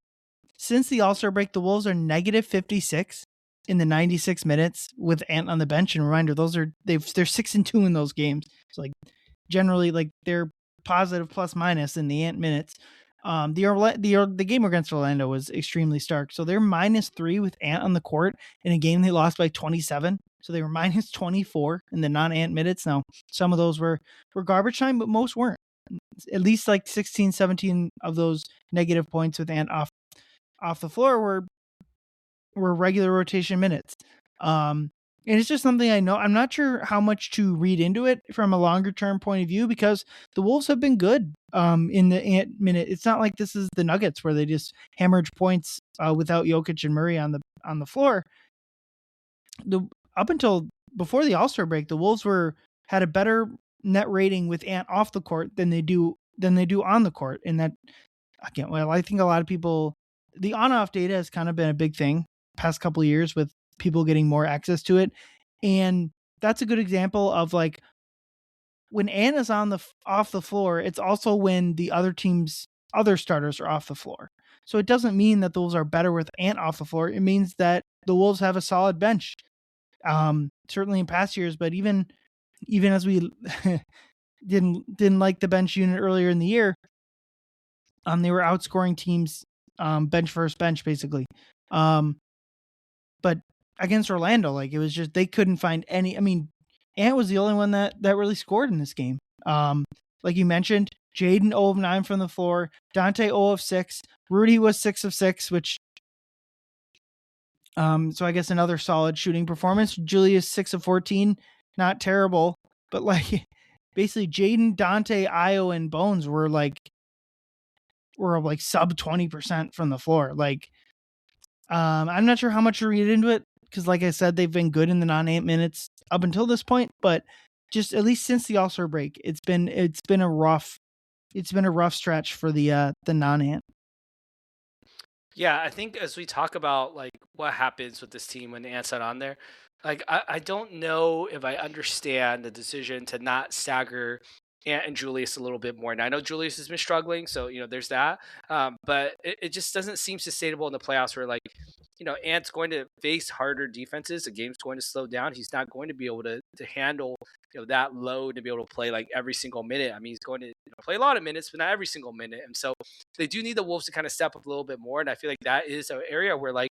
Since the All Star break, the Wolves are negative 56 in the 96 minutes with Ant on the bench. And reminder, they're 6-2 in those games. So like generally, like they're positive plus minus in the Ant minutes. The game against Orlando was extremely stark. So they're -3 with Ant on the court in a game they lost by 27. So they were -24 in the non-Ant minutes. Now some of those were garbage time, but most weren't. At least like 16, 17 of those negative points with Ant off the floor were regular rotation minutes. And it's just something I know. I'm not sure how much to read into it from a longer term point of view because the Wolves have been good in the Ant minute. It's not like this is the Nuggets where they just hammered points without Jokic and Murray on the floor. The Up until before the All-Star break, the Wolves had a better net rating with Ant off the court than they do on the court. And that again, well, I think a lot of people, the on-off data has kind of been a big thing past couple of years with people getting more access to it, and that's a good example of like when Ant on the off the floor, it's also when the other team's other starters are off the floor. So it doesn't mean that the Wolves are better with Ant off the floor. It means that the Wolves have a solid bench. Certainly in past years, but even as we didn't like the bench unit earlier in the year, they were outscoring teams bench versus bench basically. But against Orlando, like it was just they couldn't find any. I mean, Ant was the only one that really scored in this game. Like you mentioned, Jaden 0 of 9 from the floor, Dante 0 of 6, Rudy was 6 of 6, which so I guess another solid shooting performance. Julius 6 of 14, not terrible, but like basically Jaden, Dante, Io, and Bones were like sub 20% from the floor. Like I'm not sure how much to read into it because, like I said, they've been good in the non-Ant minutes up until this point, but just at least since the All-Star break, it's been a rough stretch for the non-Ant. Yeah, I think as we talk about like what happens with this team when the Ant's not on there, like I don't know if I understand the decision to not stagger Ant and Julius a little bit more. Now I know Julius has been struggling, so there's that. But it just doesn't seem sustainable in the playoffs where like Ant's going to face harder defenses. The game's going to slow down. He's not going to be able to handle that load to be able to play like every single minute. I mean, he's going to play a lot of minutes, but not every single minute. And so they do need the Wolves to kind of step up a little bit more. And I feel like that is an area where like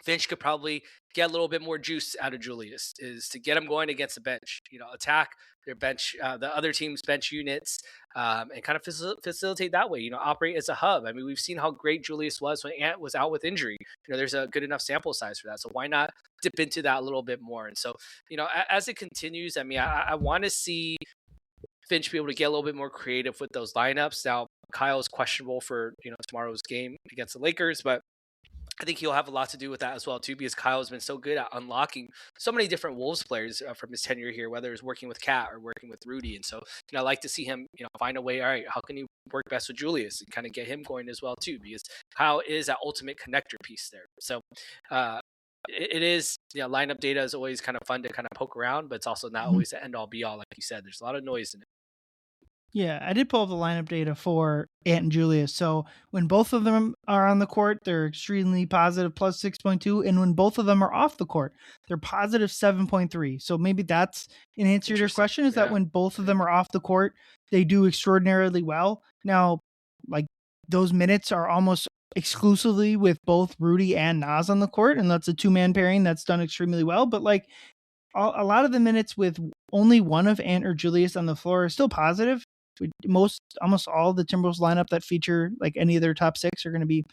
Finch could probably get a little bit more juice out of Julius is to get him going against the bench, attack their bench, the other team's bench units, and kind of facilitate that way, operate as a hub. I mean, we've seen how great Julius was when Ant was out with injury. There's a good enough sample size for that. So why not dip into that a little bit more? And so, as it continues, I mean, I want to see Finch be able to get a little bit more creative with those lineups. Now, Kyle's questionable for tomorrow's game against the Lakers, but I think he'll have a lot to do with that as well too, because Kyle's been so good at unlocking so many different Wolves players from his tenure here, whether it's working with Cat or working with Rudy. And so, I like to see him, find a way. All right, how can you work best with Julius and kind of get him going as well too, because Kyle is that ultimate connector piece there. So, it is, lineup data is always kind of fun to kind of poke around, but it's also not always the end all be all. Like you said, there's a lot of noise in it. Yeah, I did pull up the lineup data for Ant and Julius. So when both of them are on the court, they're extremely positive, plus 6.2. And when both of them are off the court, they're positive 7.3. So maybe that's an answer to your question, is that when both of them are off the court, they do extraordinarily well. Now, like, those minutes are almost exclusively with both Rudy and Nas on the court, and that's a two-man pairing that's done extremely well. But like, a lot of the minutes with only one of Ant or Julius on the floor are still positive. Almost all the Timberwolves lineup that feature like any of their top six are going to be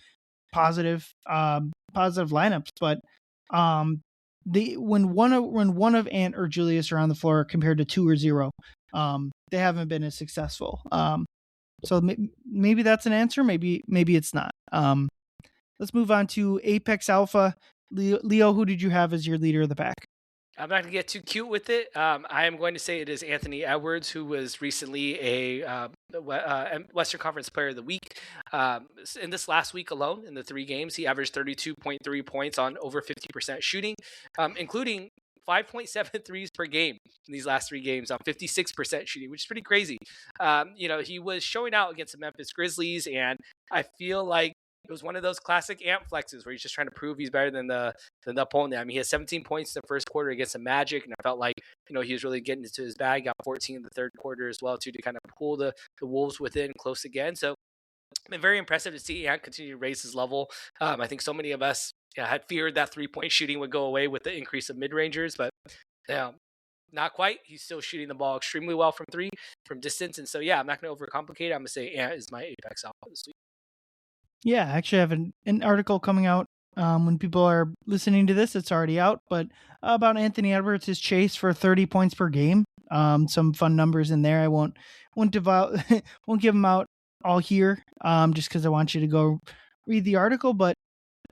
positive lineups. But when one of Ant or Julius are on the floor compared to 2 or 0, they haven't been as successful. So maybe that's an answer. Maybe it's not. Let's move on to Apex Alpha. Leo, who did you have as your leader of the pack? I'm not going to get too cute with it. I am going to say it is Anthony Edwards, who was recently a Western Conference Player of the Week. In this last week alone, in the 3 games, he averaged 32.3 points on over 50% shooting, including 5.7 threes per game in these last 3 games on 56% shooting, which is pretty crazy. He was showing out against the Memphis Grizzlies, and I feel like it was one of those classic Ant flexes where he's just trying to prove he's better than the opponent. I mean, he had 17 points in the first quarter against the Magic, and I felt like he was really getting into his bag. Got 14 in the third quarter as well too, to kind of pull the Wolves within close again. So it's been very impressive to see Ant continue to raise his level. I think so many of us had feared that 3-point shooting would go away with the increase of mid rangers, but not quite. He's still shooting the ball extremely well from distance, and so I'm not going to overcomplicate it. I'm going to say Ant is my Apex Alpha this week. Yeah, actually, I have an article coming out. When people are listening to this, it's already out, but about Anthony Edwards, his chase for 30 points per game. Some fun numbers in there. I won't won't give them out all here, just because I want you to go read the article. But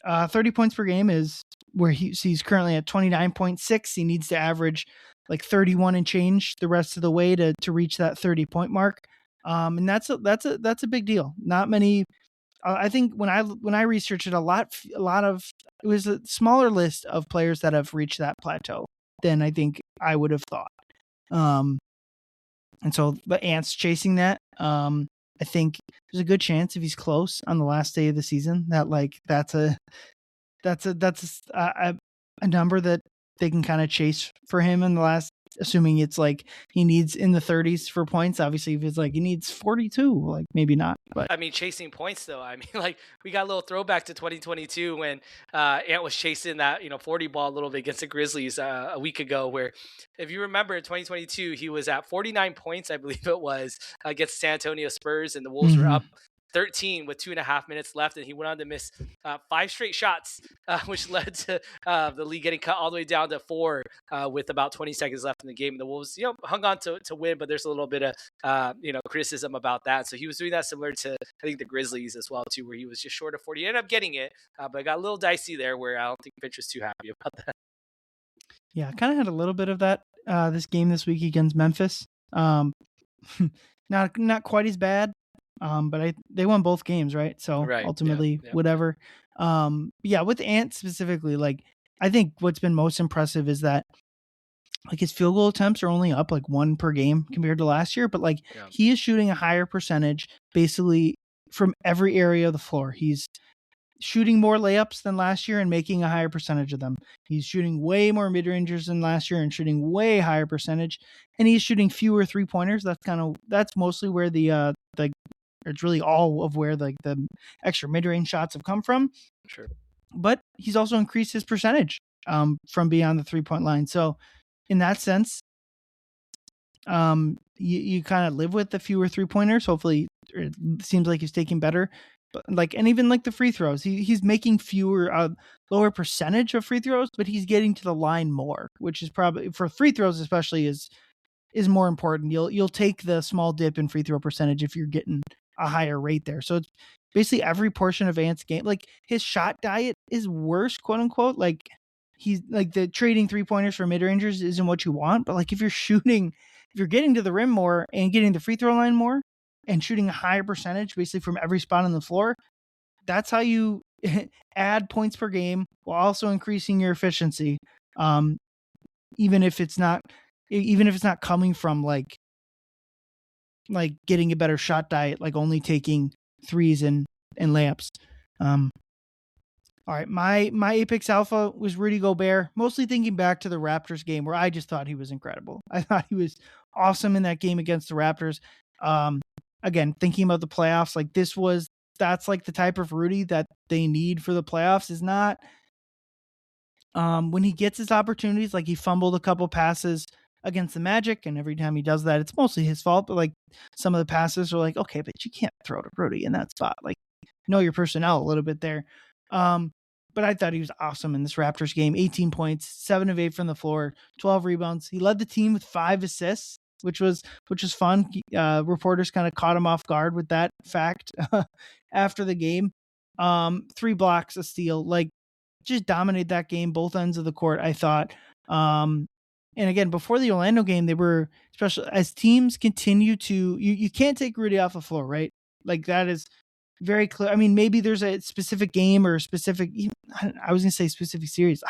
30 points per game is where he's currently at 29.6. He needs to average like 31 and change the rest of the way to reach that 30-point mark. And that's a big deal. Not many. I think when I researched it, a lot of it was a smaller list of players that have reached that plateau than I think I would have thought. And so the Ant's chasing that. I think there's a good chance if he's close on the last day of the season that like that's a number that they can kind of chase for him in the last, assuming it's like he needs in the 30s for points. Obviously, if it's like he needs 42, like maybe not. But I mean, chasing points though. I mean, like we got a little throwback to 2022 when Ant was chasing that 40 ball a little bit against the Grizzlies a week ago. Where, if you remember, in 2022 he was at 49 points, I believe it was, against San Antonio Spurs, and the Wolves were up 13 with 2.5 minutes left, and he went on to miss 5 straight shots, which led to the lead getting cut all the way down to 4 with about 20 seconds left in the game. And the Wolves, hung on to win, but there's a little bit of criticism about that. So he was doing that similar to, I think, the Grizzlies as well too, where he was just short of 40. He ended up getting it, but it got a little dicey there, where I don't think Finch was too happy about that. Yeah, I kind of had a little bit of that this game this week against Memphis. Not quite as bad. But they won both games, right? So ultimately, whatever. With Ant specifically, like I think what's been most impressive is that like his field goal attempts are only up like 1 per game compared to last year, but like he is shooting a higher percentage basically from every area of the floor. He's shooting more layups than last year and making a higher percentage of them. He's shooting way more mid-rangers than last year and shooting way higher percentage, and he's shooting fewer 3-pointers. That's mostly where it's really all of where the extra mid-range shots have come from. Sure. But he's also increased his percentage from beyond the 3-point line. So in that sense, you kind of live with the fewer 3-pointers. Hopefully it seems like he's taking better. But and even like the free throws, he's making fewer, lower percentage of free throws, but he's getting to the line more, which is probably for free throws especially is more important. You'll take the small dip in free throw percentage if you're getting a higher rate there. So it's basically every portion of Ant's game. Like his shot diet is worse, quote unquote. Like he's like the trading 3-pointers for mid rangers isn't what you want. But like if you're getting to the rim more and getting the free throw line more and shooting a higher percentage basically from every spot on the floor, that's how you add points per game while also increasing your efficiency. Even if it's not coming from like getting a better shot diet, like only taking threes and layups. All right, my Apex Alpha was Rudy Gobert, mostly thinking back to the Raptors game where I just thought he was incredible. I thought he was awesome in that game against the Raptors. Again, thinking about the playoffs, like that's like the type of Rudy that they need for the playoffs. Is not when he gets his opportunities, like he fumbled a couple passes against the Magic, and every time he does that, it's mostly his fault. But like some of the passes are like, okay, but you can't throw to Rudy in that spot. Like, know your personnel a little bit there. But I thought he was awesome in this Raptors game. 18 points, 7 of 8 from the floor, 12 rebounds. He led the team with 5 assists, which was fun. Reporters kind of caught him off guard with that fact after the game. 3 blocks, a steal, like just dominated that game, both ends of the court, I thought. And again, before the Orlando game, they were, especially as teams continue to, you can't take Rudy off the floor, right? Like that is very clear. I mean, maybe there's a specific game or a specific, I was going to say specific series.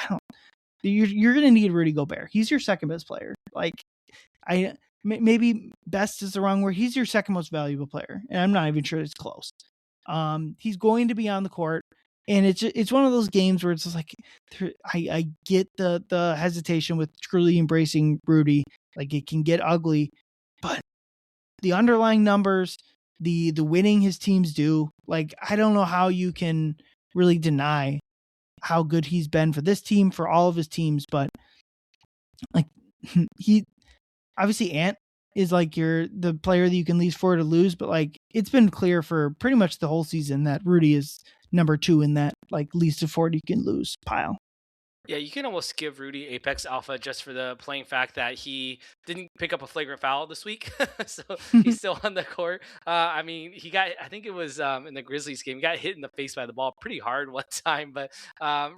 You're going to need Rudy Gobert. He's your second best player. Like maybe best is the wrong word. He's your second most valuable player. And I'm not even sure it's close. He's going to be on the court. And it's one of those games where it's just like, I get the hesitation with truly embracing Rudy. Like it can get ugly, but the underlying numbers, the winning his teams do, like I don't know how you can really deny how good he's been for this team, for all of his teams. But like he obviously Ant is like the player that you can least afford to lose, but like it's been clear for pretty much the whole season that Rudy is number 2 in that like least afford you can lose pile. Yeah, you can almost give Rudy Apex Alpha just for the plain fact that he didn't pick up a flagrant foul this week, so he's still on the court. I mean, he got, I think it was in the Grizzlies game, he got hit in the face by the ball pretty hard one time. But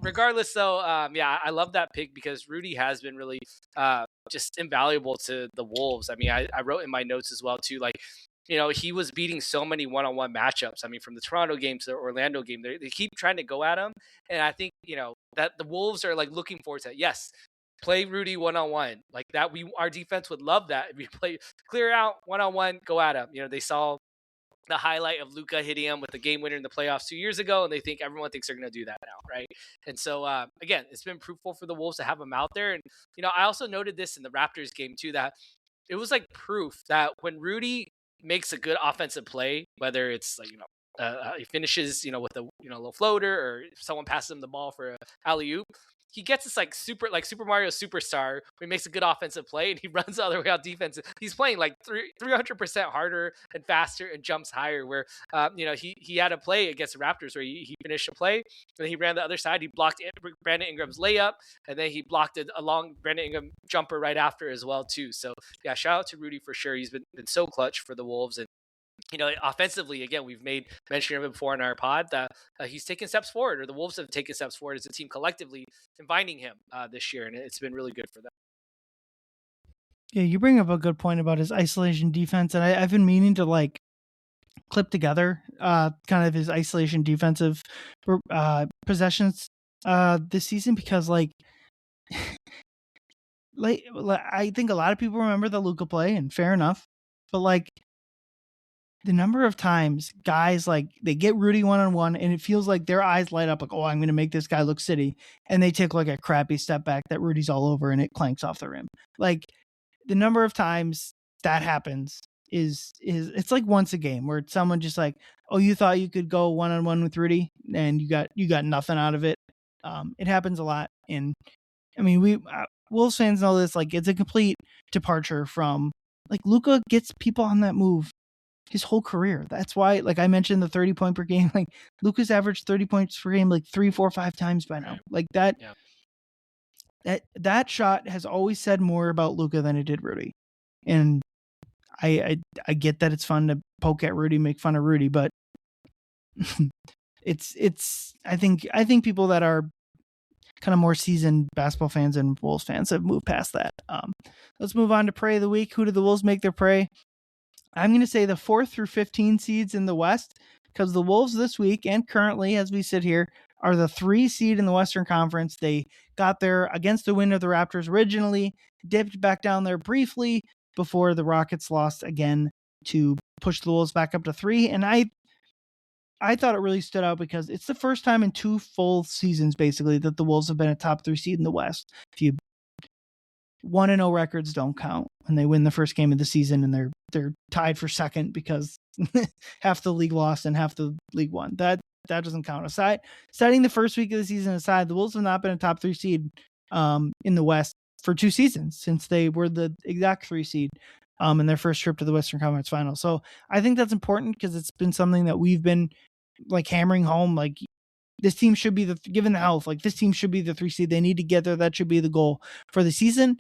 regardless, though, yeah, I love that pick because Rudy has been really just invaluable to the Wolves. I mean, I wrote in my notes as well too, like he was beating so many one-on-one matchups. I mean, from the Toronto game to the Orlando game, they keep trying to go at him. And I think, that the Wolves are like looking forward to it. Yes, play Rudy one-on-one. Like that, our defense would love that. If we play clear out one-on-one, go at him. They saw the highlight of Luka hitting him with the game winner in the playoffs 2 years ago, and everyone thinks they're going to do that now, right? And so, again, it's been fruitful for the Wolves to have him out there. And, I also noted this in the Raptors game too, that it was like proof that when Rudy makes a good offensive play, whether it's like, he finishes, with a little floater, or if someone passes him the ball for a alley oop, he gets this like Super Mario Superstar where he makes a good offensive play and he runs the other way out defense. He's playing like 300% harder and faster and jumps higher. Where he had a play against the Raptors where he finished a play and then he ran the other side. He blocked Brandon Ingram's layup and then he blocked a long Brandon Ingram jumper right after as well too. So yeah, shout out to Rudy for sure. He's been so clutch for the Wolves. And offensively, again, we've made mention of it before in our pod that he's taken steps forward, or the Wolves have taken steps forward as a team collectively in finding him this year, and it's been really good for them. Yeah, you bring up a good point about his isolation defense, and I've been meaning to like clip together kind of his isolation defensive possessions this season because like I think a lot of people remember the Luka play, and fair enough, but like the number of times guys like they get Rudy one-on-one and it feels like their eyes light up like, oh, I'm going to make this guy look city. And they take like a crappy step back that Rudy's all over and it clanks off the rim. Like the number of times that happens is it's like once a game where someone just like, oh, you thought you could go one-on-one with Rudy and you got nothing out of it. It happens a lot. And I mean, Wolves fans know this, like it's a complete departure from like Luka gets people on that move his whole career. That's why, like I mentioned, the 30 point per game, like Luka's averaged 30 points per game, like 3, 4, 5 times by now. Like that, that shot has always said more about Luka than it did Rudy. And I get that it's fun to poke at Rudy, make fun of Rudy, but it's I think people that are kind of more seasoned basketball fans and Wolves fans have moved past that. Let's move on to Prey of the Week. Who did the Wolves make their prey? I'm going to say the 4 through 15 seeds in the West, because the Wolves this week and currently, as we sit here, are the 3 seed in the Western Conference. They got there against the win of the Raptors originally, dipped back down there briefly before the Rockets lost again to push the Wolves back up to 3. And I thought it really stood out because it's the first time in 2 full seasons, basically, that the Wolves have been a top 3 seed in the West. If you 1-0 records don't count when they win the first game of the season and they're tied for second because half the league lost and half the league won. That doesn't count. Setting the first week of the season aside, the Wolves have not been a top 3 seed in the West for 2 seasons since they were the exact 3 seed in their first trip to the Western Conference Finals. So I think that's important because it's been something that we've been like hammering home. Like, this team should be given the health, like this team should be the 3 seed. They need to get there. That should be the goal for the season.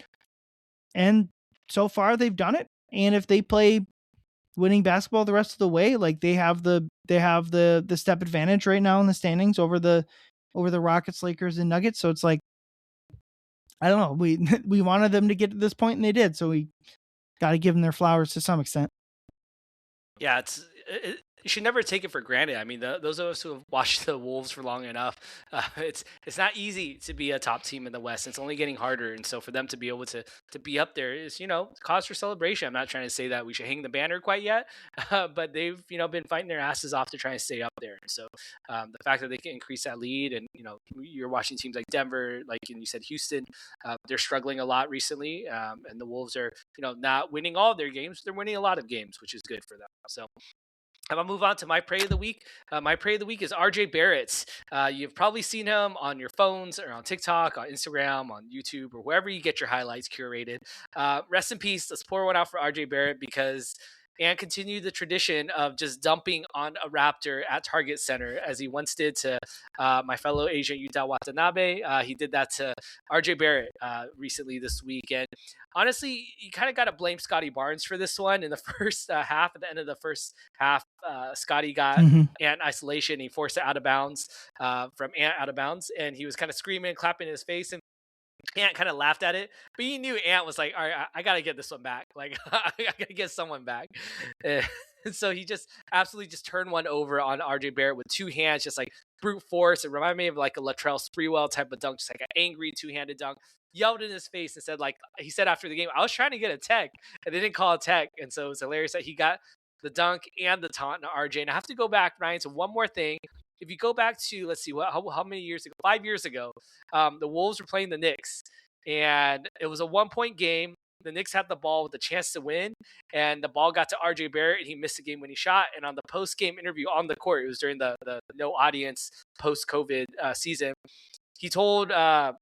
And so far they've done it. And if they play winning basketball the rest of the way, like they have the step advantage right now in the standings over the Rockets, Lakers, and Nuggets. So it's like, I don't know. We wanted them to get to this point and they did. So we got to give them their flowers to some extent. Yeah, you should never take it for granted. I mean, those of us who have watched the Wolves for long enough, it's not easy to be a top team in the West. It's only getting harder, and so for them to be able to be up there is cause for celebration. I'm not trying to say that we should hang the banner quite yet, but they've been fighting their asses off to try and stay up there. And so the fact that they can increase that lead, and you're watching teams like Denver, like you said, Houston, they're struggling a lot recently, and the Wolves are not winning all of their games. They're winning a lot of games, which is good for them. So I'm gonna move on to my prey of the week. My prey of the week is RJ Barrett. You've probably seen him on your phones or on TikTok, on Instagram, on YouTube, or wherever you get your highlights curated. Rest in peace. Let's pour one out for RJ Barrett because and continue the tradition of just dumping on a Raptor at Target Center as he once did to my fellow Asian Yuta Watanabe. He did that to RJ Barrett recently this week. And honestly, you kind of got to blame Scotty Barnes for this one. In the first half, at the end of the first half, Scotty got Ant isolation. He forced it out of bounds from Ant out of bounds. And he was kind of screaming, clapping in his face. And Ant kind of laughed at it, but he knew Ant was like, all right, I got to get this one back. Like, I got to get someone back. And so he just absolutely just turned one over on RJ Barrett with 2 hands, just like brute force. It reminded me of like a Latrell Sprewell type of dunk, just like an angry 2-handed dunk. Yelled in his face and said, like, he said after the game, I was trying to get a tech and they didn't call a tech. And so it was hilarious that he got the dunk and the taunt to RJ. And I have to go back, Ryan, to one more thing. If you go back to, let's see, how many years ago? 5 years ago, the Wolves were playing the Knicks, and it was a 1-point game. The Knicks had the ball with a chance to win, and the ball got to RJ Barrett, and he missed a game-winning shot. And on the post-game interview on the court, it was during the no audience post-COVID season. He told, I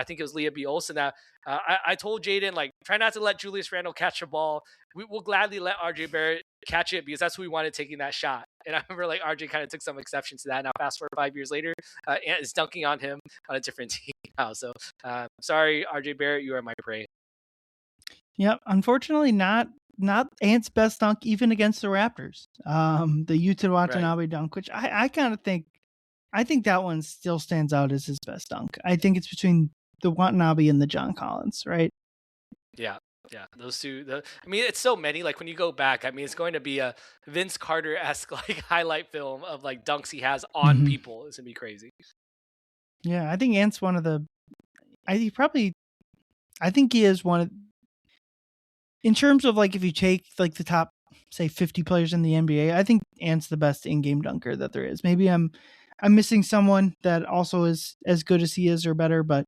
think it was Leah B. Olson that I told Jaden, like, try not to let Julius Randle catch the ball. We will gladly let RJ Barrett catch it because that's who we wanted taking that shot. And I remember like RJ kind of took some exception to that. Now fast forward 5 years later, Ant is dunking on him on a different team now. So sorry, RJ Barrett, you are my prey. Yep, unfortunately not Ant's best dunk even against the Raptors. The Yuta Watanabe dunk, which I kind of think, I think that one still stands out as his best dunk. I think it's between the Watanabe and the John Collins, right? Yeah. Yeah, those two. I mean, it's so many. Like when you go back, I mean, it's going to be a Vince Carter-esque like highlight film of like dunks he has on people. It's gonna be crazy. Yeah, I think Ant's one of the. I think he is one of. In terms of like, if you take like the top, say 50 players in the NBA, I think Ant's the best in-game dunker that there is. Maybe I'm missing someone that also is as good as he is or better, but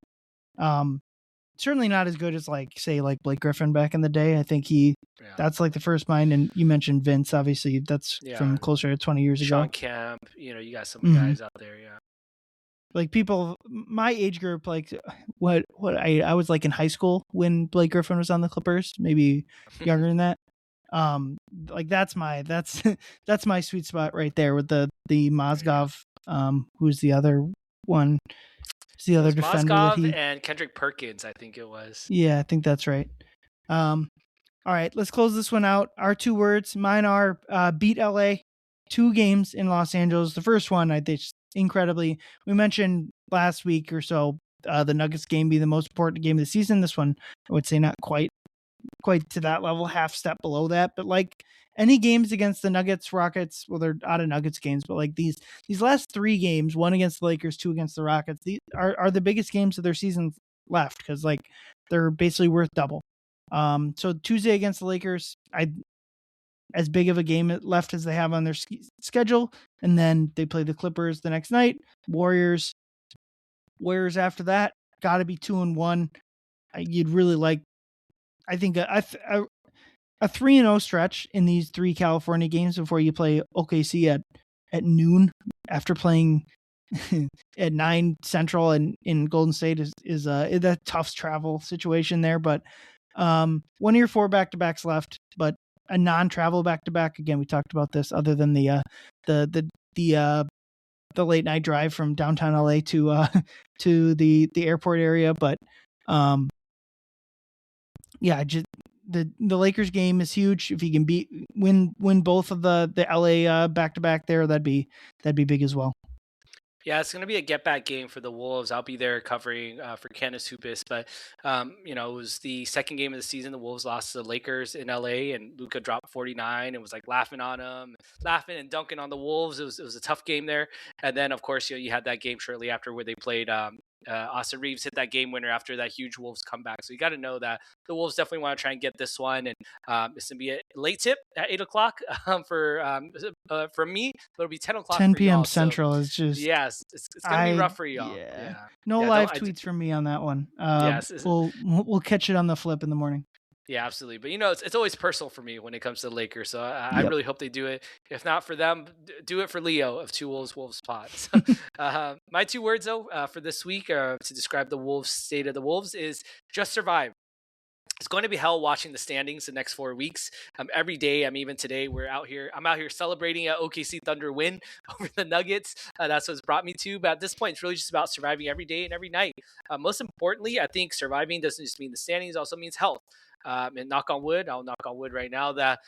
certainly not as good as like, say, like Blake Griffin back in the day. I think that's like the first mind. And you mentioned Vince, obviously that's from closer to 20 years ago. Sean Kemp, you got some guys out there. Yeah. Like people, my age group, like what I was like in high school when Blake Griffin was on the Clippers, maybe younger than that. Like that's my sweet spot right there with the Mozgov, who's the other one. The other defender Mozgov and Kendrick Perkins, I think it was. Yeah, I think that's right. All All right, let's close this one out. Our 2 words, mine are beat LA. 2 games in Los Angeles. The first one, I think, incredibly. We mentioned last week or so the Nuggets game being the most important game of the season. This one, I would say, not quite to that level, half step below that. But like any games against the Nuggets, Rockets, well, they're out of Nuggets games, but like these last 3 games, 1 against the Lakers, 2 against the Rockets, these are the biggest games of their season left because like they're basically worth double. So Tuesday against the Lakers, as big of a game left as they have on their schedule, and then they play the Clippers the next night. Warriors after that, got to be 2-1. You'd really like, I think, a 3-0 stretch in these 3 California games before you play OKC at noon after playing at 9 Central and in Golden State is a tough travel situation there. But one of your 4 back-to-backs left, but a non-travel back-to-back. Again, we talked about this other than the late night drive from downtown LA to the airport area. But yeah, just the Lakers game is huge. If you can win both of the LA back-to-back there, that'd be big as well. Yeah, it's going to be a get-back game for the Wolves. I'll be there covering for Canis Hoopus. But, it was the second game of the season. The Wolves lost to the Lakers in LA, and Luka dropped 49 and was like laughing on them, laughing and dunking on the Wolves. It was a tough game there. And then, of course, you had that game shortly after where they played Austin Reeves hit that game winner after that huge Wolves comeback. So you got to know that the Wolves definitely want to try and get this one. And it's going to be a late tip at 8 o'clock for me, but it'll be 10 o'clock 10 for p.m. y'all. Central is just... Yes, it's going to be rough for y'all. Yeah. No live tweets from me on that one. Yes. We'll catch it on the flip in the morning. Yeah, absolutely. But, it's always personal for me when it comes to the Lakers. So I really hope they do it. If not for them, do it for Leo of Two Wolves Pod. So, my 2 words, though, for this week to describe the Wolves' state of the Wolves is just survive. It's going to be hell watching the standings the next 4 weeks. Every day, even today, I'm out here celebrating a OKC Thunder win over the Nuggets. That's what's brought me to. But at this point, it's really just about surviving every day and every night. Most importantly, I think surviving doesn't just mean the standings, it also means health. And knock on wood, I'll knock on wood right now that,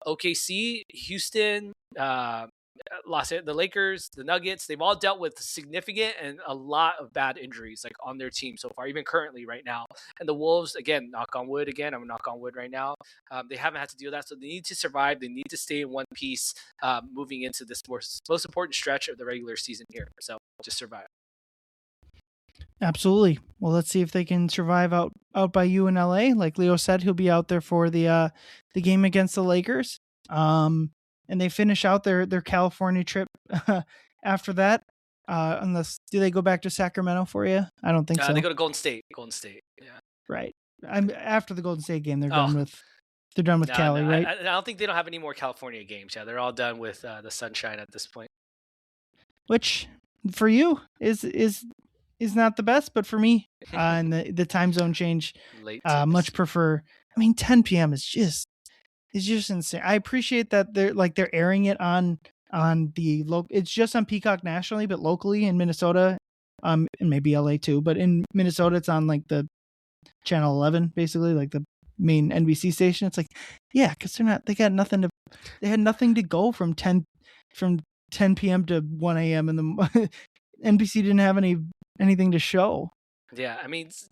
OKC, Houston, the Lakers, the Nuggets, they've all dealt with significant and a lot of bad injuries like on their team so far, even currently right now. And the Wolves, again, knock on wood again, I'm gonna knock on wood right now. They haven't had to deal with that. So they need to survive. They need to stay in one piece moving into this most important stretch of the regular season here. So just survive. Absolutely. Well, let's see if they can survive out by you in LA. Like Leo said, he'll be out there for the game against the Lakers. And they finish out their California trip after that. Unless, do they go back to Sacramento for you? I don't think so. They go to Golden State. Yeah. Right. After the Golden State game, they're done with Cali, right? I don't think they don't have any more California games. Yeah, they're all done with the sunshine at this point. Which for you is not the best, but for me, and the time zone change, much prefer. 10 p.m. is just insane. I appreciate that they're airing it on the local. It's just on Peacock nationally, but locally in Minnesota, and maybe LA too. But in Minnesota, it's on like the channel 11, basically, like the main NBC station. It's like, yeah, because they had nothing to go from 10 p.m. to 1 a.m. and the NBC didn't have anything to show. Yeah,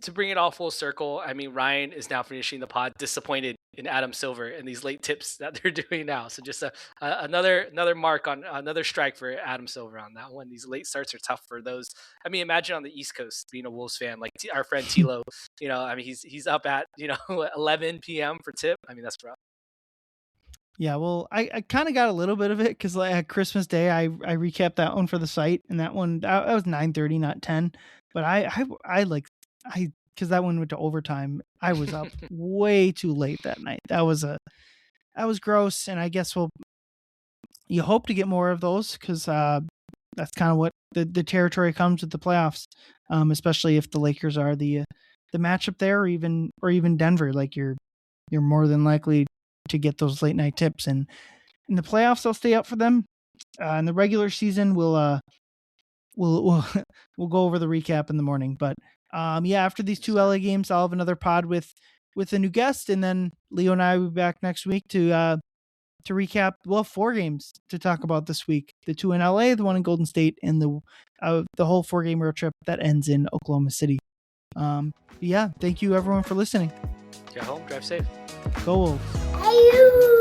to bring it all full circle, Ryan is now finishing the pod disappointed in Adam Silver and these late tips that they're doing now. So just another mark on another strike for Adam Silver on that one. These late starts are tough for those. Imagine on the East Coast being a Wolves fan, like our friend Tilo. He's up at 11 p.m. for tip. That's rough. Yeah, well, I kind of got a little bit of it because at Christmas Day, I recapped that one for the site, and that one that was 9:30, not 10. But because that one went to overtime, I was up way too late that night. That was gross, and I guess you hope to get more of those because that's kind of what the territory comes with the playoffs, especially if the Lakers are the matchup there, or even Denver. Like you're more than likely to get those late night tips, and in the playoffs I'll stay up for them. In the regular season we'll go over the recap in the morning, but after these 2 LA games I'll have another pod with with a new guest, and then Leo and I will be back next week to recap, 4 games to talk about this week: the 2 in LA, the 1 in Golden State, and the whole 4-game road trip that ends in Oklahoma City. Yeah, thank you everyone for listening. Get home, drive safe. Go Wolves. Ayoo!